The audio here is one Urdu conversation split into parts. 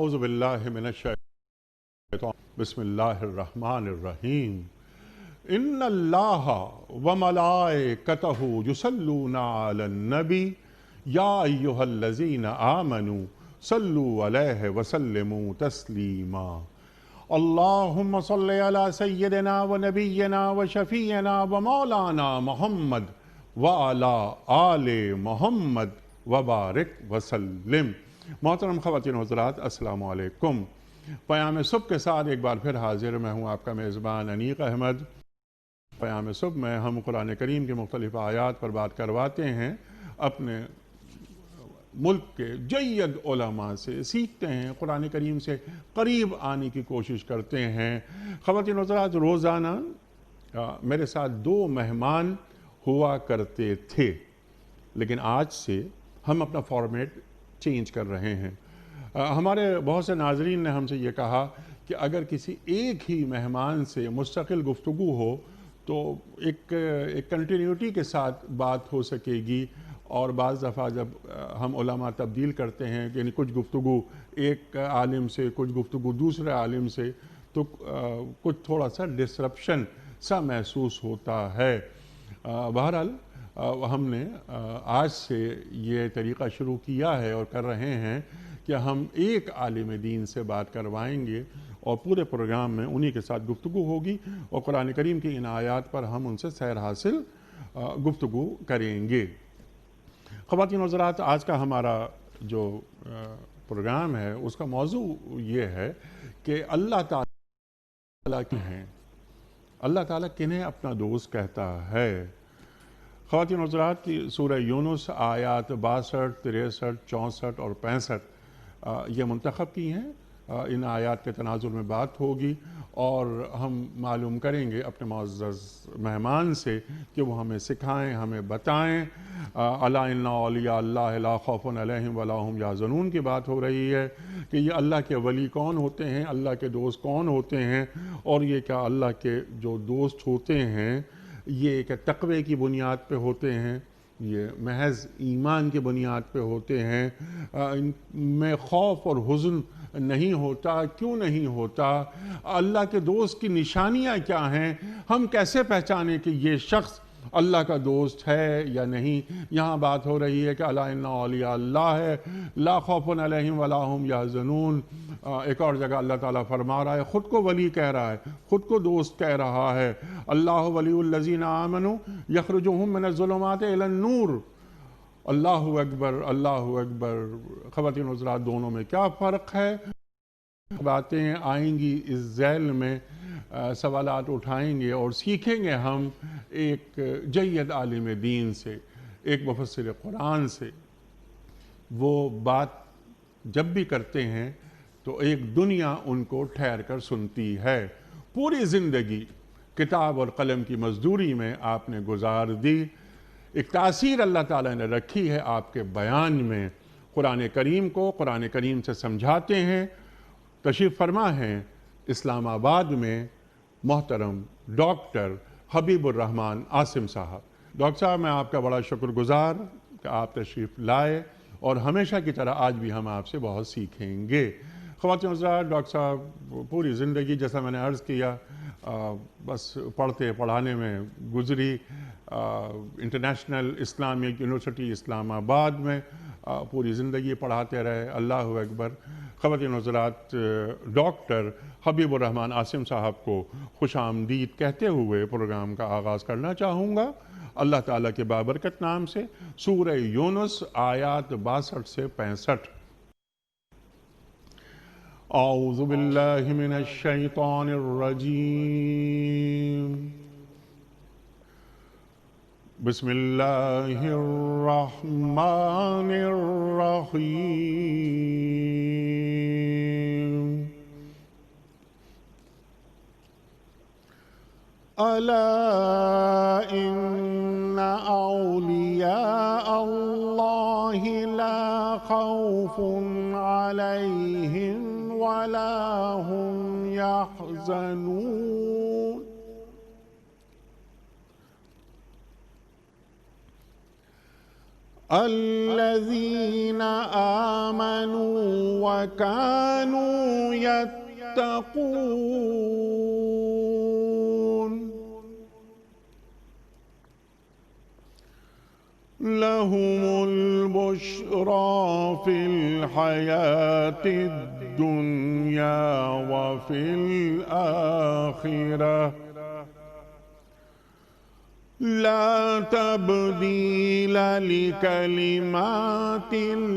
اعوذ باللہ من الشیطان بسم اللہ الرحمن الرحیم ان اللہ وملائکتہ یصلون علی النبی یا ایہا الذین آمنوا صلوا علیہ وسلموا تسلیما اللہم صلی علی سیدنا و نبینا و شفیعنا و مولانا محمد وعلی آل محمد وبارک وسلم۔ محترم خواتین و حضرات، السلام علیکم۔ پیام صبح کے ساتھ ایک بار پھر حاضر میں ہوں آپ کا میزبان انیق احمد۔ پیام صبح میں ہم قرآن کریم کی مختلف آیات پر بات کرواتے ہیں، اپنے ملک کے جید علماء سے سیکھتے ہیں، قرآن کریم سے قریب آنے کی کوشش کرتے ہیں۔ خواتین و حضرات، روزانہ میرے ساتھ 2 مہمان ہوا کرتے تھے، لیکن آج سے ہم اپنا فارمیٹ چینج کر رہے ہیں۔ ہمارے بہت سے ناظرین نے ہم سے یہ کہا کہ اگر کسی ایک ہی مہمان سے مستقل گفتگو ہو تو ایک کنٹینیوٹی کے ساتھ بات ہو سکے گی، اور بعض دفعہ جب ہم علماء تبدیل کرتے ہیں، یعنی کچھ گفتگو ایک عالم سے، کچھ گفتگو دوسرے عالم سے، تو کچھ تھوڑا سا ڈسرپشن سا محسوس ہوتا ہے۔ بہرحال ہم نے آج سے یہ طریقہ شروع کیا ہے اور کر رہے ہیں کہ ہم ایک عالم دین سے بات کروائیں گے اور پورے پروگرام میں انہی کے ساتھ گفتگو ہوگی، اور قرآن کریم کی ان آیات پر ہم ان سے سیر حاصل گفتگو کریں گے۔ خواتین و حضرات، آج کا ہمارا جو پروگرام ہے اس کا موضوع یہ ہے کہ اللہ تعالیٰ کن ہیں، اللہ تعالیٰ کنہیں اپنا دوست کہتا ہے۔ خواتین و حضرات، سورہ یونس آیات 62، 63، 64 اور 65 یہ منتخب کی ہیں۔ ان آیات کے تناظر میں بات ہوگی اور ہم معلوم کریں گے اپنے معزز مہمان سے کہ وہ ہمیں سکھائیں، ہمیں بتائیں۔ الا ان اولیاء اللہ لا خوف علیہم ولا هم یحزنون کی بات ہو رہی ہے کہ یہ اللہ کے ولی کون ہوتے ہیں، اللہ کے دوست کون ہوتے ہیں، اور یہ کیا اللہ کے جو دوست ہوتے ہیں یہ کہ تقوی کی بنیاد پہ ہوتے ہیں، یہ محض ایمان کی بنیاد پہ ہوتے ہیں، ان میں خوف اور حزن نہیں ہوتا؟ کیوں نہیں ہوتا؟ اللہ کے دوست کی نشانیاں کیا ہیں؟ ہم کیسے پہچانیں کہ یہ شخص اللہ کا دوست ہے یا نہیں؟ یہاں بات ہو رہی ہے کہ الا ان اولیاء اللہ ہے لا خوف علیہم ولا هم یحزنون۔ ایک اور جگہ اللہ تعالیٰ فرما رہا ہے، خود کو ولی کہہ رہا ہے، خود کو دوست کہہ رہا ہے۔ اللہ ولی الذین آمنوا یخرجهم من الظلمات الی النور۔ اللہ اکبر، اللہ اکبر۔ خواتین و حضرات، دونوں میں کیا فرق ہے؟ باتیں آئیں گی اس ذیل میں، سوالات اٹھائیں گے اور سیکھیں گے ہم ایک جید عالم دین سے، ایک مفسر قرآن سے۔ وہ بات جب بھی کرتے ہیں تو ایک دنیا ان کو ٹھہر کر سنتی ہے۔ پوری زندگی کتاب اور قلم کی مزدوری میں آپ نے گزار دی، ایک تاثیر اللہ تعالیٰ نے رکھی ہے آپ کے بیان میں۔ قرآن کریم کو قرآن کریم سے سمجھاتے ہیں۔ تشریف فرما ہیں اسلام آباد میں محترم ڈاکٹر حبیب الرحمان عاصم صاحب۔ ڈاکٹر صاحب، میں آپ کا بڑا شکر گزار کہ آپ تشریف لائے، اور ہمیشہ کی طرح آج بھی ہم آپ سے بہت سیکھیں گے۔ خواتین حضرات، ڈاکٹر صاحب پوری زندگی جیسا میں نے عرض کیا بس پڑھتے پڑھانے میں گزری۔ انٹرنیشنل اسلامک یونیورسٹی اسلام آباد میں پوری زندگی پڑھاتے رہے۔ اللہ اکبر۔ خواتین حضرات، ڈاکٹر حبیب الرحمان عاصم صاحب کو خوش آمدید کہتے ہوئے پروگرام کا آغاز کرنا چاہوں گا اللہ تعالیٰ کے بابرکت نام سے۔ سورہ یونس آیات 62 سے 65۔ اعوذ باللہ من الشیطان الرجیم، بسم اللہ الرحمن الرحیم۔ الا ان اولیاء اللہ لا خوف علیہم ولا هم يحزنون۔ الذین آمنوا وکانوا یتقون لهم البشرى في الحياة الدنيا وفي الآخرة لا تبديل لكلمات الله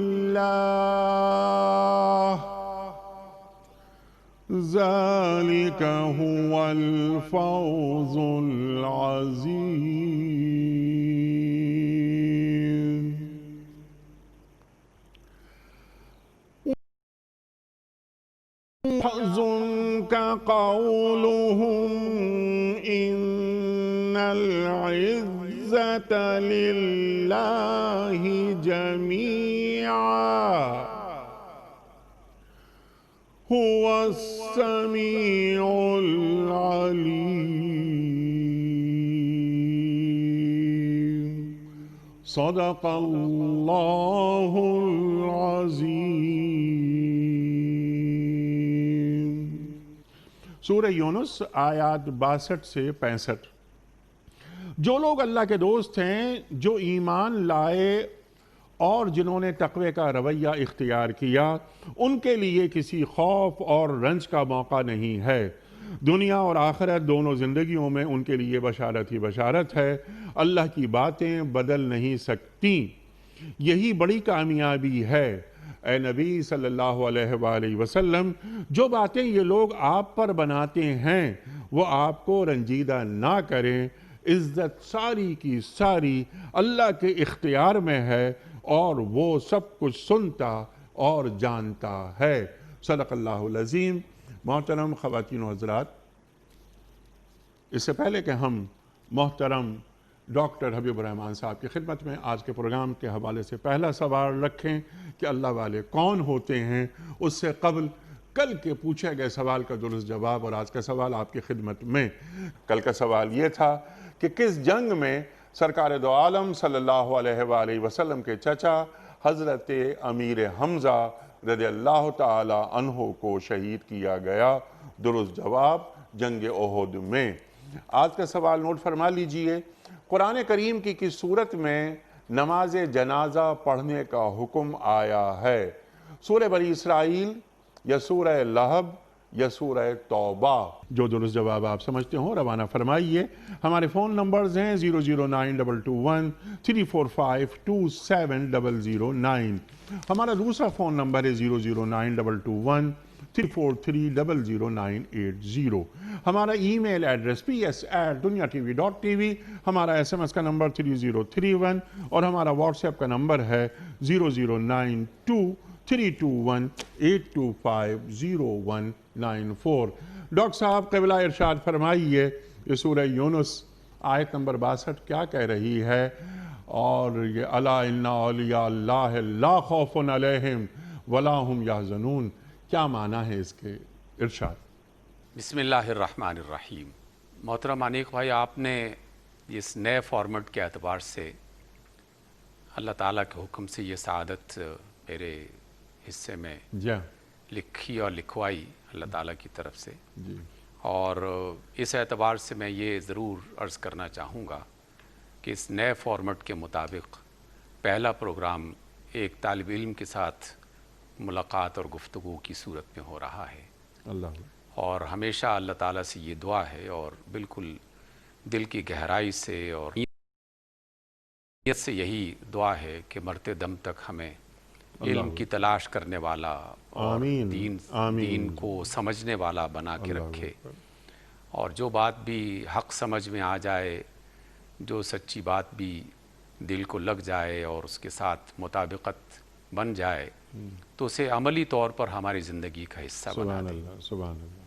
ذلك هو الفوز العظيم. يحزنك قولهم إن العزة لله جميعا هو السميع العليم. صدق الله العظيم. سورہ یونس آیات 62 سے 65. جو لوگ اللہ کے دوست ہیں، جو ایمان لائے اور جنہوں نے تقوی کا رویہ اختیار کیا، ان کے لیے کسی خوف اور رنج کا موقع نہیں ہے. دنیا اور آخرت دونوں زندگیوں میں ان کے لیے بشارت ہی بشارت ہے. اللہ کی باتیں بدل نہیں سکتی. یہی بڑی کامیابی ہے. اے نبی صلی اللہ علیہ وآلہ وسلم، جو باتیں یہ لوگ آپ پر بناتے ہیں وہ آپ کو رنجیدہ نہ کریں. عزت ساری کی ساری اللہ کے اختیار میں ہے اور وہ سب کچھ سنتا اور جانتا ہے. صدق اللہ العظیم. محترم خواتین و حضرات، اس سے پہلے کہ ہم محترم ڈاکٹر حبیب الرحمان صاحب کی خدمت میں آج کے پروگرام کے حوالے سے پہلا سوال رکھیں کہ اللہ والے کون ہوتے ہیں، اس سے قبل کل کے پوچھے گئے سوال کا درست جواب اور آج کا سوال آپ کی خدمت میں. کل کا سوال یہ تھا کہ کس جنگ میں سرکار دو عالم صلی اللہ علیہ وآلہ وسلم کے چچا حضرت امیر حمزہ رضی اللہ تعالی عنہ کو شہید کیا گیا؟ درست جواب جنگ احد میں. آج کا سوال نوٹ فرما لیجئے. قرآن کریم کی کس صورت میں نماز جنازہ پڑھنے کا حکم آیا ہے؟ سورہ بنی اسرائیل یا سورہ لہب یا سورہ توبہ؟ جو درست جواب آپ سمجھتے ہوں روانہ فرمائیے. ہمارے فون نمبرز ہیں 0092213452709. ہمارا دوسرا فون نمبر ہے 009221343000980. ہمارا ای میل ایڈریس ps@dunyatv.tv. ہمارا SMS کا نمبر 3031 اور ہمارا واٹس ایپ کا نمبر ہے 00923218250194. ڈاکٹر صاحب قبلہ ارشاد فرمائیے، یہ سورہ یونس آیت نمبر 62 کیا کہہ رہی ہے؟ اور یہ الا ان اولیاء اللہ لا خوف علیہم ولا هم یحزنون، کیا معنی ہے اس کے؟ ارشاد. بسم اللہ الرحمن الرحیم. محترم انیک بھائی، آپ نے اس نئے فارمیٹ کے اعتبار سے اللہ تعالیٰ کے حکم سے یہ سعادت میرے حصے میں لکھی اور لکھوائی اللہ تعالیٰ کی طرف سے. اور اس اعتبار سے میں یہ ضرور عرض کرنا چاہوں گا کہ اس نئے فارمیٹ کے مطابق پہلا پروگرام ایک طالب علم کے ساتھ ملاقات اور گفتگو کی صورت میں ہو رہا ہے. اور ہمیشہ اللہ تعالیٰ سے یہ دعا ہے اور بالکل دل کی گہرائی سے اور نیت سے یہی دعا ہے کہ مرتے دم تک ہمیں علم کی تلاش کرنے والا اور دین کو سمجھنے والا بنا کے رکھے. اور جو بات بھی حق سمجھ میں آ جائے، جو سچی بات بھی دل کو لگ جائے اور اس کے ساتھ مطابقت بن جائے تو اسے عملی طور پر ہماری زندگی کا حصہ بنا دیں. سبحان اللہ.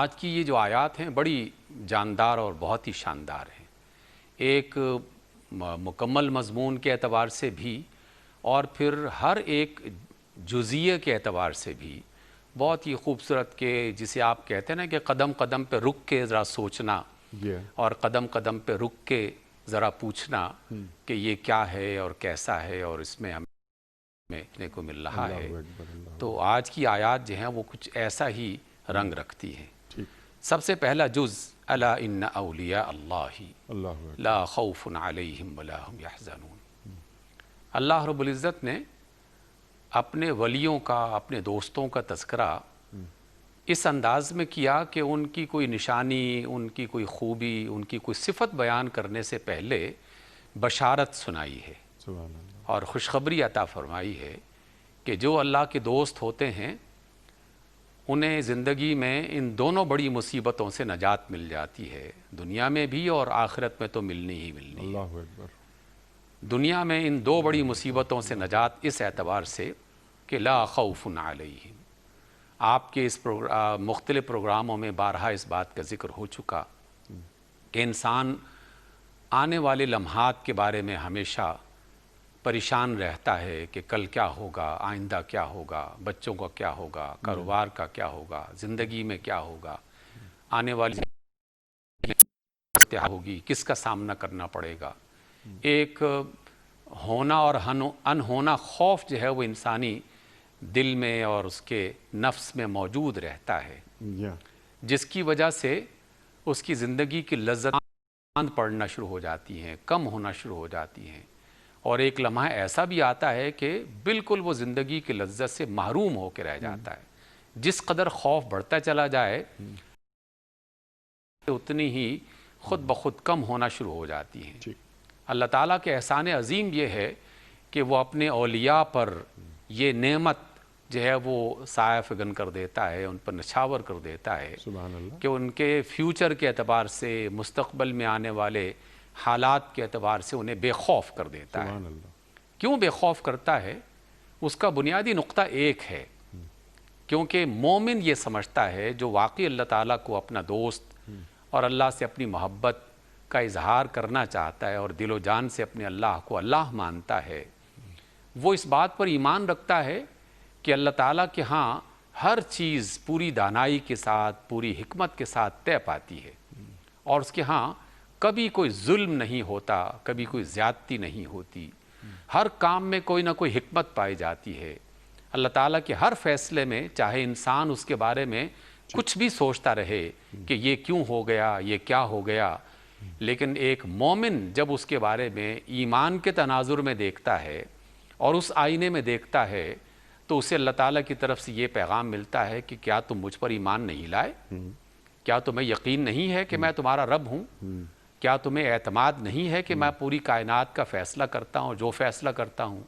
آج کی یہ جو آیات ہیں بڑی جاندار اور بہت ہی شاندار ہیں. ایک مکمل مضمون کے اعتبار سے بھی اور پھر ہر ایک جزیے کے اعتبار سے بھی بہت ہی خوبصورت، کہ جسے آپ کہتے ہیں نا کہ قدم قدم پہ رک کے ذرا سوچنا اور قدم قدم پہ رک کے ذرا پوچھنا کہ یہ کیا ہے اور کیسا ہے اور اس میں ہمیں دیکھنے کو مل رہا ہے. تو آج کی آیات جو ہیں وہ کچھ ایسا ہی رنگ رکھتی ہیں. سب سے پہلا جز الا ان اولیاء اللہ لا خوف علیہم ولا ہم یحزنون. اللہ رب العزت نے اپنے ولیوں کا، اپنے دوستوں کا تذکرہ اس انداز میں کیا کہ ان کی کوئی نشانی، ان کی کوئی خوبی، ان کی کوئی صفت بیان کرنے سے پہلے بشارت سنائی ہے اور خوشخبری عطا فرمائی ہے کہ جو اللہ کے دوست ہوتے ہیں انہیں زندگی میں ان دونوں بڑی مصیبتوں سے نجات مل جاتی ہے، دنیا میں بھی اور آخرت میں تو ملنی ہی ملنی ہے. اللہ اکبر. دنیا میں ان دو بڑی مصیبتوں سے نجات اس اعتبار سے کہ لا خوف علیہم. آپ کے اس مختلف پروگراموں میں بارہا اس بات کا ذکر ہو چکا کہ انسان آنے والے لمحات کے بارے میں ہمیشہ پریشان رہتا ہے کہ کل کیا ہوگا، آئندہ کیا ہوگا، بچوں کا کیا ہوگا، کاروبار کا کیا ہوگا، زندگی میں کیا ہوگا، آنے والی کیا ہوگی، کس کا سامنا کرنا پڑے گا. ایک ہونا اور انہونا خوف جو ہے وہ انسانی دل میں اور اس کے نفس میں موجود رہتا ہے، جس کی وجہ سے اس کی زندگی کی لذتیں پڑنا شروع ہو جاتی ہیں، کم ہونا شروع ہو جاتی ہیں، اور ایک لمحہ ایسا بھی آتا ہے کہ بالکل وہ زندگی کی لذت سے محروم ہو کے رہ جاتا ہے. جس قدر خوف بڑھتا چلا جائے اتنی ہی خود بخود کم ہونا شروع ہو جاتی ہیں. اللہ تعالیٰ کے احسان عظیم یہ ہے کہ وہ اپنے اولیاء پر یہ نعمت جو ہے وہ سایہ فگن کر دیتا ہے، ان پر نچھاور کر دیتا ہے کہ ان کے فیوچر کے اعتبار سے، مستقبل میں آنے والے حالات کے اعتبار سے انہیں بے خوف کر دیتا ہے. کیوں بے خوف کرتا ہے؟ اس کا بنیادی نقطہ ایک ہے، کیونکہ مومن یہ سمجھتا ہے جو واقعی اللہ تعالیٰ کو اپنا دوست اور اللہ سے اپنی محبت کا اظہار کرنا چاہتا ہے اور دل و جان سے اپنے اللہ کو اللہ مانتا ہے، وہ اس بات پر ایمان رکھتا ہے کہ اللہ تعالیٰ کے ہاں ہر چیز پوری دانائی کے ساتھ، پوری حکمت کے ساتھ طے پاتی ہے، اور اس کے ہاں کبھی کوئی ظلم نہیں ہوتا، کبھی کوئی زیادتی نہیں ہوتی، ہر کام میں کوئی نہ کوئی حکمت پائی جاتی ہے. اللہ تعالیٰ کے ہر فیصلے میں چاہے انسان اس کے بارے میں کچھ بھی سوچتا رہے کہ یہ کیوں ہو گیا، یہ کیا ہو گیا، لیکن ایک مومن جب اس کے بارے میں ایمان کے تناظر میں دیکھتا ہے اور اس آئینے میں دیکھتا ہے تو اسے اللہ تعالیٰ کی طرف سے یہ پیغام ملتا ہے کہ کیا تم مجھ پر ایمان نہیں لائے؟ کیا تمہیں یقین نہیں ہے کہ میں تمہارا رب ہوں؟ کیا تمہیں اعتماد نہیں ہے کہ میں پوری کائنات کا فیصلہ کرتا ہوں، جو فیصلہ کرتا ہوں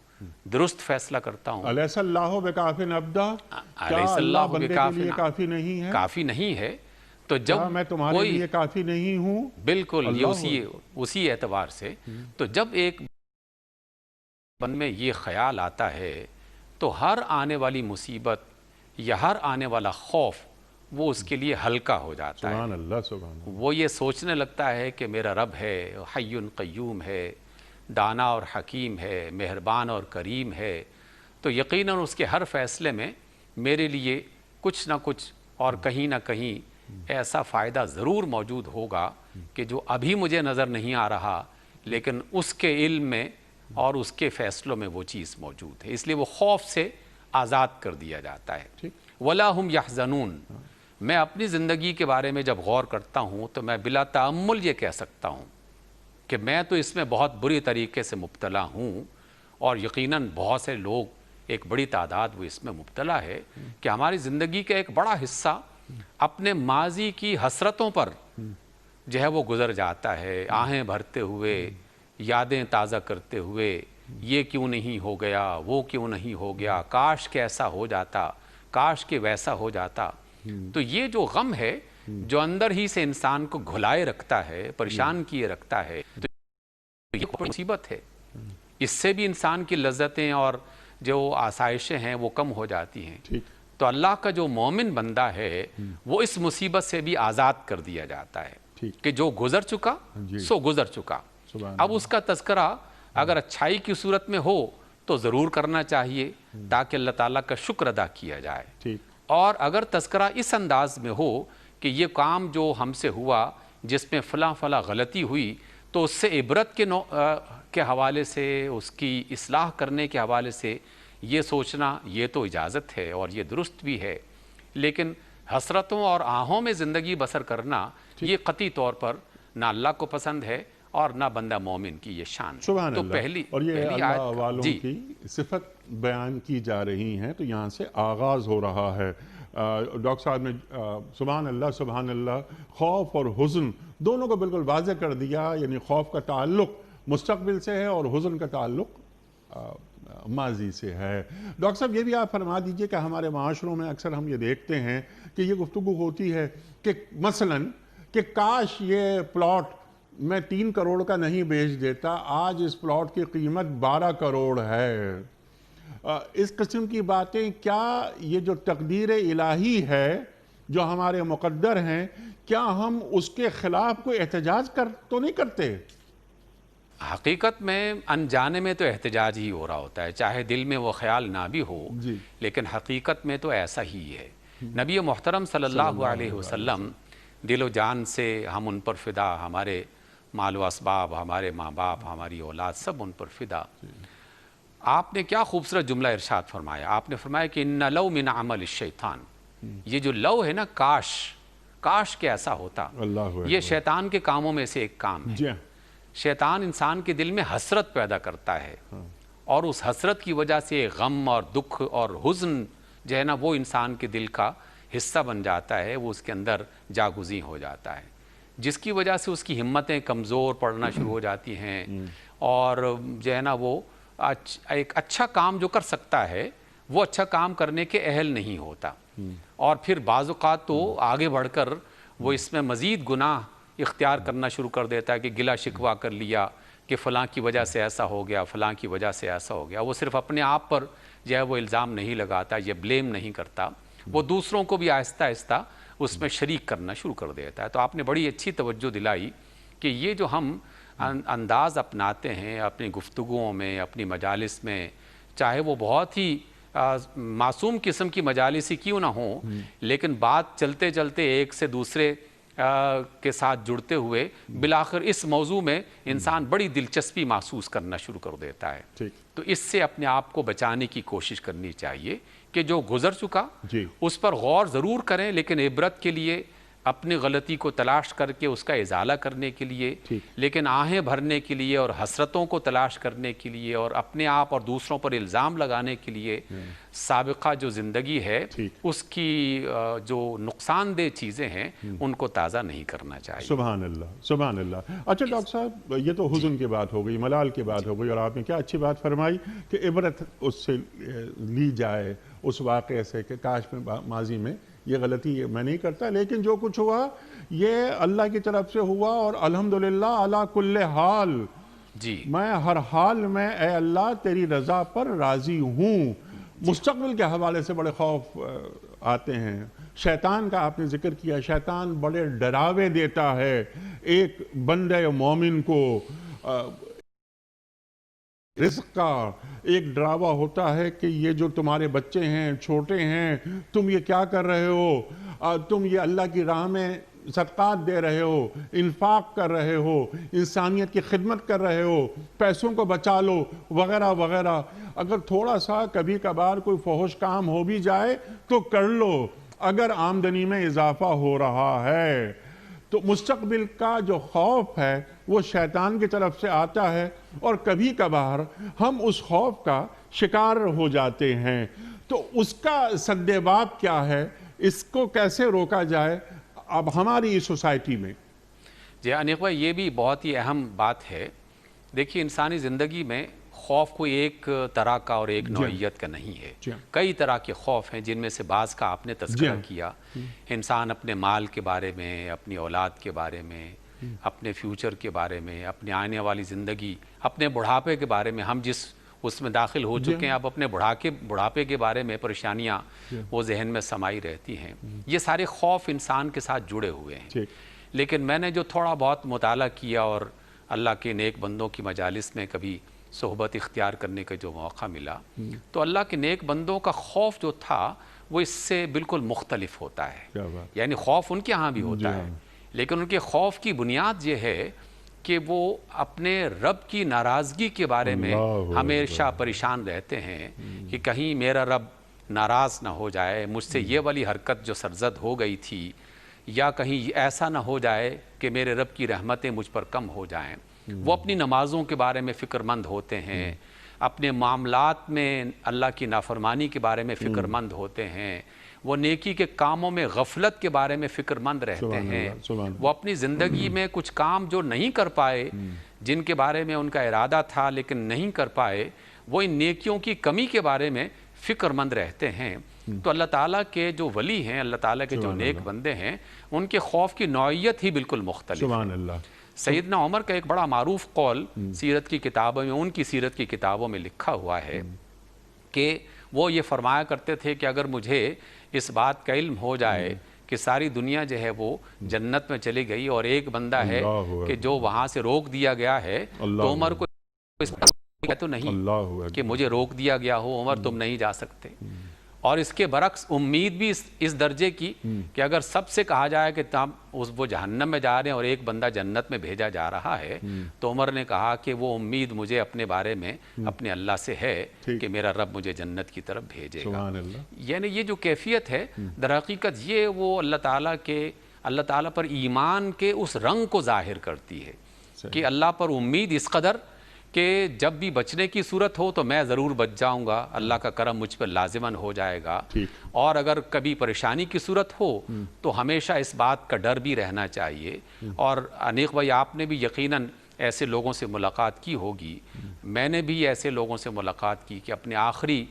درست فیصلہ کرتا ہوں؟ الیس اللہ بکاف عبدہ، کیا اللہ بندے کے لیے کافی نہیں ہے؟ کافی نہیں ہے. تو جب میں تمہارے لیے کافی نہیں ہوں؟ بالکل یہ اسی اعتبار سے تو جب ایک من میں یہ خیال آتا ہے تو ہر آنے والی مصیبت یا ہر آنے والا خوف وہ اس کے لیے ہلکا ہو جاتا ہے. سبحان اللہ، سبحان اللہ. وہ یہ سوچنے لگتا ہے کہ میرا رب ہے، حی قیوم ہے، دانا اور حکیم ہے، مہربان اور کریم ہے، تو یقیناً اس کے ہر فیصلے میں میرے لیے کچھ نہ کچھ اور کہیں نہ کہیں ایسا فائدہ ضرور موجود ہوگا کہ جو ابھی مجھے نظر نہیں آ رہا، لیکن اس کے علم میں اور اس کے فیصلوں میں وہ چیز موجود ہے. اس لیے وہ خوف سے آزاد کر دیا جاتا ہے. وَلَا هُمْ يَحْزَنُونَ. میں اپنی زندگی کے بارے میں جب غور کرتا ہوں تو میں بلا تأمل یہ کہہ سکتا ہوں کہ میں تو اس میں بہت بری طریقے سے مبتلا ہوں، اور یقیناً بہت سے لوگ، ایک بڑی تعداد وہ اس میں مبتلا ہے کہ ہماری زندگی کا ایک بڑا حصہ اپنے ماضی کی حسرتوں پر جو ہے وہ گزر جاتا ہے، آہیں بھرتے ہوئے، یادیں تازہ کرتے ہوئے، یہ کیوں نہیں ہو گیا، وہ کیوں نہیں ہو گیا، کاش کہ ایسا ہو جاتا، کاش کہ ویسا ہو جاتا. تو یہ جو غم ہے جو اندر ہی سے انسان کو گھلائے رکھتا ہے، پریشان کیے رکھتا ہے، تو یہ مصیبت ہے. اس سے بھی انسان کی لذتیں اور جو آسائشیں ہیں وہ کم ہو جاتی ہیں. تو اللہ کا جو مومن بندہ ہے وہ اس مصیبت سے بھی آزاد کر دیا جاتا ہے کہ جو گزر چکا سو گزر چکا. اب اس کا تذکرہ اگر اچھائی کی صورت میں ہو تو ضرور کرنا چاہیے تاکہ اللہ تعالیٰ کا شکر ادا کیا جائے، اور اگر تذکرہ اس انداز میں ہو کہ یہ کام جو ہم سے ہوا جس میں فلاں فلاں غلطی ہوئی تو اس سے عبرت کے حوالے سے، اس کی اصلاح کرنے کے حوالے سے یہ سوچنا یہ تو اجازت ہے اور یہ درست بھی ہے، لیکن حسرتوں اور آہوں میں زندگی بسر کرنا یہ قطعی طور پر نہ اللہ کو پسند ہے اور نہ بندہ مومن کی یہ شان ہے۔ سبحان تو اللہ۔ اور یہ اللہ والوں جی کی صفت بیان کی جا رہی ہیں، تو یہاں سے آغاز ہو رہا ہے۔ ڈاکٹر صاحب نے سبحان اللہ خوف اور حزن دونوں کو بالکل واضح کر دیا، یعنی خوف کا تعلق مستقبل سے ہے اور حزن کا تعلق ماضی سے ہے۔ ڈاکٹر صاحب یہ بھی آپ فرما دیجئے کہ ہمارے معاشروں میں اکثر ہم یہ دیکھتے ہیں کہ یہ گفتگو ہوتی ہے کہ مثلاً کہ کاش یہ پلاٹ میں 3 کروڑ کا نہیں بیچ دیتا، آج اس پلاٹ کی قیمت 12 کروڑ ہے۔ اس قسم کی باتیں، کیا یہ جو تقدیر الہی ہے جو ہمارے مقدر ہیں، کیا ہم اس کے خلاف کوئی احتجاج تو نہیں کرتے؟ حقیقت میں انجانے میں تو احتجاج ہی ہو رہا ہوتا ہے، چاہے دل میں وہ خیال نہ بھی ہو، لیکن حقیقت میں تو ایسا ہی ہے۔ نبی محترم صلی اللہ علیہ وسلم دل و جان سے ہم ان پر فدا، ہمارے مال و اسباب، ہمارے ماں باپ، ہماری اولاد، سب ان پر فدا۔ آپ نے کیا خوبصورت جملہ ارشاد فرمایا، آپ نے فرمایا کہ ان لو من عمل الشیطان، یہ جو لو ہے نا، کاش کہ ایسا ہوتا، یہ شیطان کے کاموں میں سے ایک کام ہے۔ شیطان انسان کے دل میں حسرت پیدا کرتا ہے، اور اس حسرت کی وجہ سے غم اور دکھ اور حزن جو ہے نا وہ انسان کے دل کا حصہ بن جاتا ہے، وہ اس کے اندر جاگزیں ہو جاتا ہے، جس کی وجہ سے اس کی ہمتیں کمزور پڑنا شروع ہو جاتی ہیں، اور جو ہے نا وہ ایک اچھا کام جو کر سکتا ہے وہ اچھا کام کرنے کے اہل نہیں ہوتا، اور پھر بعض اوقات تو آگے بڑھ کر وہ اس میں مزید گناہ اختیار کرنا شروع کر دیتا ہے کہ گلہ شکوہ کر لیا کہ فلاں کی وجہ سے ایسا ہو گیا، فلاں کی وجہ سے ایسا ہو گیا۔ وہ صرف اپنے آپ پر جو ہے وہ الزام نہیں لگاتا، یہ بلیم نہیں کرتا، وہ دوسروں کو بھی آہستہ آہستہ اس میں شریک کرنا شروع کر دیتا ہے۔ تو آپ نے بڑی اچھی توجہ دلائی کہ یہ جو ہم انداز اپناتے ہیں اپنی گفتگوؤں میں، اپنی مجالس میں، چاہے وہ بہت ہی معصوم قسم کی مجالس ہی کیوں نہ ہوں، لیکن بات چلتے چلتے ایک سے دوسرے کے ساتھ جڑتے ہوئے بالآخر اس موضوع میں انسان بڑی دلچسپی محسوس کرنا شروع کر دیتا ہے۔ تو اس سے اپنے آپ کو بچانے کی کوشش کرنی چاہیے کہ جو گزر چکا اس پر غور ضرور کریں، لیکن عبرت کے لیے، اپنی غلطی کو تلاش کر کے اس کا ازالہ کرنے کے لیے، لیکن آہیں بھرنے کے لیے اور حسرتوں کو تلاش کرنے کے لیے اور اپنے آپ اور دوسروں پر الزام لگانے کے لیے سابقہ جو زندگی ہے اس کی جو نقصان دہ چیزیں ہیں ان کو تازہ نہیں کرنا چاہیے۔ سبحان اللہ، سبحان اللہ۔ اچھا ڈاکٹر صاحب، یہ تو حزن کی بات ہو گئی، ملال کی بات ہو گئی، اور آپ نے کیا اچھی بات فرمائی کہ عبرت اس سے لی جائے، اس واقعے سے کہ کاش میں ماضی میں یہ غلطی میں نہیں کرتا، لیکن جو کچھ ہوا یہ اللہ کی طرف سے ہوا، اور الحمدللہ علی کل حال، میں ہر حال میں اے اللہ تیری رضا پر راضی ہوں۔ مستقبل کے حوالے سے بڑے خوف آتے ہیں، شیطان کا آپ نے ذکر کیا، شیطان بڑے ڈراوے دیتا ہے ایک بندے مومن کو، رزق کا ایک ڈراوا ہوتا ہے کہ یہ جو تمہارے بچے ہیں چھوٹے ہیں، تم یہ کیا کر رہے ہو، تم یہ اللہ کی راہ میں صدقات دے رہے ہو، انفاق کر رہے ہو، انسانیت کی خدمت کر رہے ہو، پیسوں کو بچا لو وغیرہ وغیرہ۔ اگر تھوڑا سا کبھی کبھار کوئی فحش کام ہو بھی جائے تو کر لو، اگر آمدنی میں اضافہ ہو رہا ہے۔ تو مستقبل کا جو خوف ہے وہ شیطان کی طرف سے آتا ہے، اور کبھی کبھار ہم اس خوف کا شکار ہو جاتے ہیں۔ تو اس کا سدباب کیا ہے، اس کو کیسے روکا جائے اب ہماری سوسائٹی میں؟ جی انیق بھائی، یہ بھی بہت ہی اہم بات ہے۔ دیکھیے انسانی زندگی میں خوف کوئی ایک طرح کا اور ایک نوعیت کا نہیں ہے، کئی طرح کے خوف ہیں، جن میں سے بعض کا آپ نے تذکرہ کیا۔ انسان اپنے مال کے بارے میں، اپنی اولاد کے بارے میں، اپنے فیوچر کے بارے میں، اپنے آنے والی زندگی، اپنے بڑھاپے کے بارے میں، ہم جس اس میں داخل ہو چکے ہیں اب اپنے بڑھاپے کے بارے میں پریشانیاں وہ ذہن میں سمائی رہتی ہیں۔ یہ سارے خوف انسان کے ساتھ جڑے ہوئے ہیں، لیکن میں نے جو تھوڑا بہت مطالعہ کیا اور اللہ کے نیک بندوں کی مجالس میں کبھی صحبت اختیار کرنے کا جو موقع ملا، تو اللہ کے نیک بندوں کا خوف جو تھا وہ اس سے بالکل مختلف ہوتا ہے۔ یعنی خوف ان کے ہاں بھی ہوتا ہے، لیکن ان کے خوف کی بنیاد یہ ہے کہ وہ اپنے رب کی ناراضگی کے بارے میں ہمیشہ پریشان رہتے ہیں کہ کہیں میرا رب ناراض نہ ہو جائے، مجھ سے یہ والی حرکت جو سرزد ہو گئی تھی، یا کہیں ایسا نہ ہو جائے کہ میرے رب کی رحمتیں مجھ پر کم ہو جائیں۔ وہ اپنی نمازوں کے بارے میں فکر مند ہوتے ہیں، اپنے معاملات میں اللہ کی نافرمانی کے بارے میں فکر مند ہوتے ہیں، وہ نیکی کے کاموں میں غفلت کے بارے میں فکر مند رہتے ہیں، وہ اپنی زندگی میں کچھ کام جو نہیں کر پائے، جن کے بارے میں ان کا ارادہ تھا لیکن نہیں کر پائے، وہ ان نیکیوں کی کمی کے بارے میں فکر مند رہتے ہیں۔ تو اللہ تعالیٰ کے جو ولی ہیں، اللہ تعالیٰ کے جو نیک بندے ہیں، ان کے خوف کی نوعیت ہی بالکل مختلف ہے۔ سبحان اللہ۔ سیدنا عمر کا ایک بڑا معروف قول سیرت کی کتابوں میں، ان کی سیرت کی کتابوں میں لکھا ہوا ہے کہ وہ یہ فرمایا کرتے تھے کہ اگر مجھے اس بات کا علم ہو جائے کہ ساری دنیا جو ہے وہ جنت میں چلی گئی اور ایک بندہ ہے کہ جو وہاں سے روک دیا گیا ہے، تو عمر کو اس بات تو نہیں کہ مجھے روک دیا گیا ہو، عمر تم نہیں جا سکتے۔ اور اس کے برعکس امید بھی اس درجے کی کہ اگر سب سے کہا جائے کہ تم وہ جہنم میں جا رہے ہیں اور ایک بندہ جنت میں بھیجا جا رہا ہے، تو عمر نے کہا کہ وہ امید مجھے اپنے بارے میں اپنے اللہ سے ہے کہ میرا رب مجھے جنت کی طرف بھیجے گا۔ یعنی یہ جو کیفیت ہے در حقیقت یہ وہ اللہ تعالیٰ پر ایمان کے اس رنگ کو ظاہر کرتی ہے کہ اللہ پر امید اس قدر کہ جب بھی بچنے کی صورت ہو تو میں ضرور بچ جاؤں گا، اللہ کا کرم مجھ پر لازماً ہو جائے گا، اور اگر کبھی پریشانی کی صورت ہو تو ہمیشہ اس بات کا ڈر بھی رہنا چاہیے۔ اور انیق بھائی، آپ نے بھی یقیناً ایسے لوگوں سے ملاقات کی ہوگی، میں نے بھی ایسے لوگوں سے ملاقات کی کہ اپنے آخری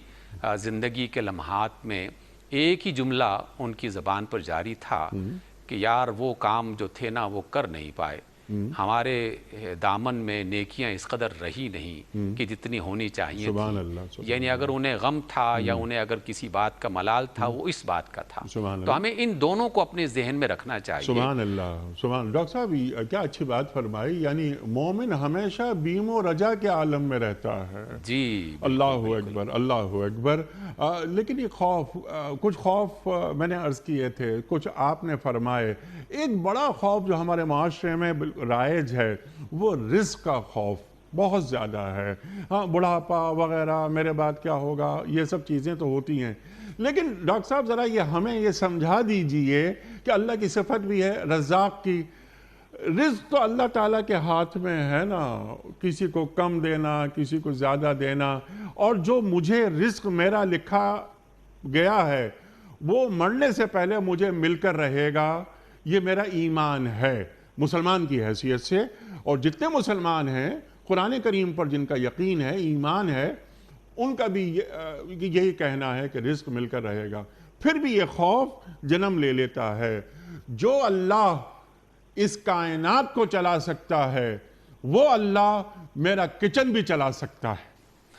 زندگی کے لمحات میں ایک ہی جملہ ان کی زبان پر جاری تھا کہ یار وہ کام جو تھے نا وہ کر نہیں پائے، ہمارے دامن میں نیکیاں اس قدر رہی نہیں کہ جتنی ہونی چاہیے تھی۔ یعنی اگر انہیں غم تھا یا انہیں اگر کسی بات کا ملال تھا، وہ اس بات کا تھا۔ تو ہمیں ان دونوں کو اپنے ذہن میں رکھنا چاہیے۔ سبحان اللہ، سبحان۔ ڈاکٹر صاحب کیا اچھی بات فرمائی، یعنی مومن ہمیشہ بیم و رجا کے عالم میں رہتا ہے۔ جی، اللہ اکبر، اللہ اکبر۔ لیکن یہ خوف، کچھ خوف میں نے عرض کیے تھے، کچھ آپ نے فرمائے۔ ایک بڑا خوف جو ہمارے معاشرے میں رائج ہے وہ رزق کا خوف بہت زیادہ ہے۔ ہاں، بڑھاپا وغیرہ، میرے بعد کیا ہوگا، یہ سب چیزیں تو ہوتی ہیں، لیکن ڈاکٹر صاحب ذرا ہمیں یہ سمجھا دیجئے کہ اللہ کی صفت بھی ہے رزاق کی۔ رزق تو اللہ تعالیٰ کے ہاتھ میں ہے نا، کسی کو کم دینا، کسی کو زیادہ دینا، اور جو مجھے رزق میرا لکھا گیا ہے وہ مرنے سے پہلے مجھے مل کر رہے گا، یہ میرا ایمان ہے مسلمان کی حیثیت سے۔ اور جتنے مسلمان ہیں قرآن کریم پر جن کا یقین ہے، ایمان ہے، ان کا بھی یہی کہنا ہے کہ رزق مل کر رہے گا۔ پھر بھی یہ خوف جنم لے لیتا ہے، جو اللہ اس کائنات کو چلا سکتا ہے وہ اللہ میرا کچن بھی چلا سکتا ہے۔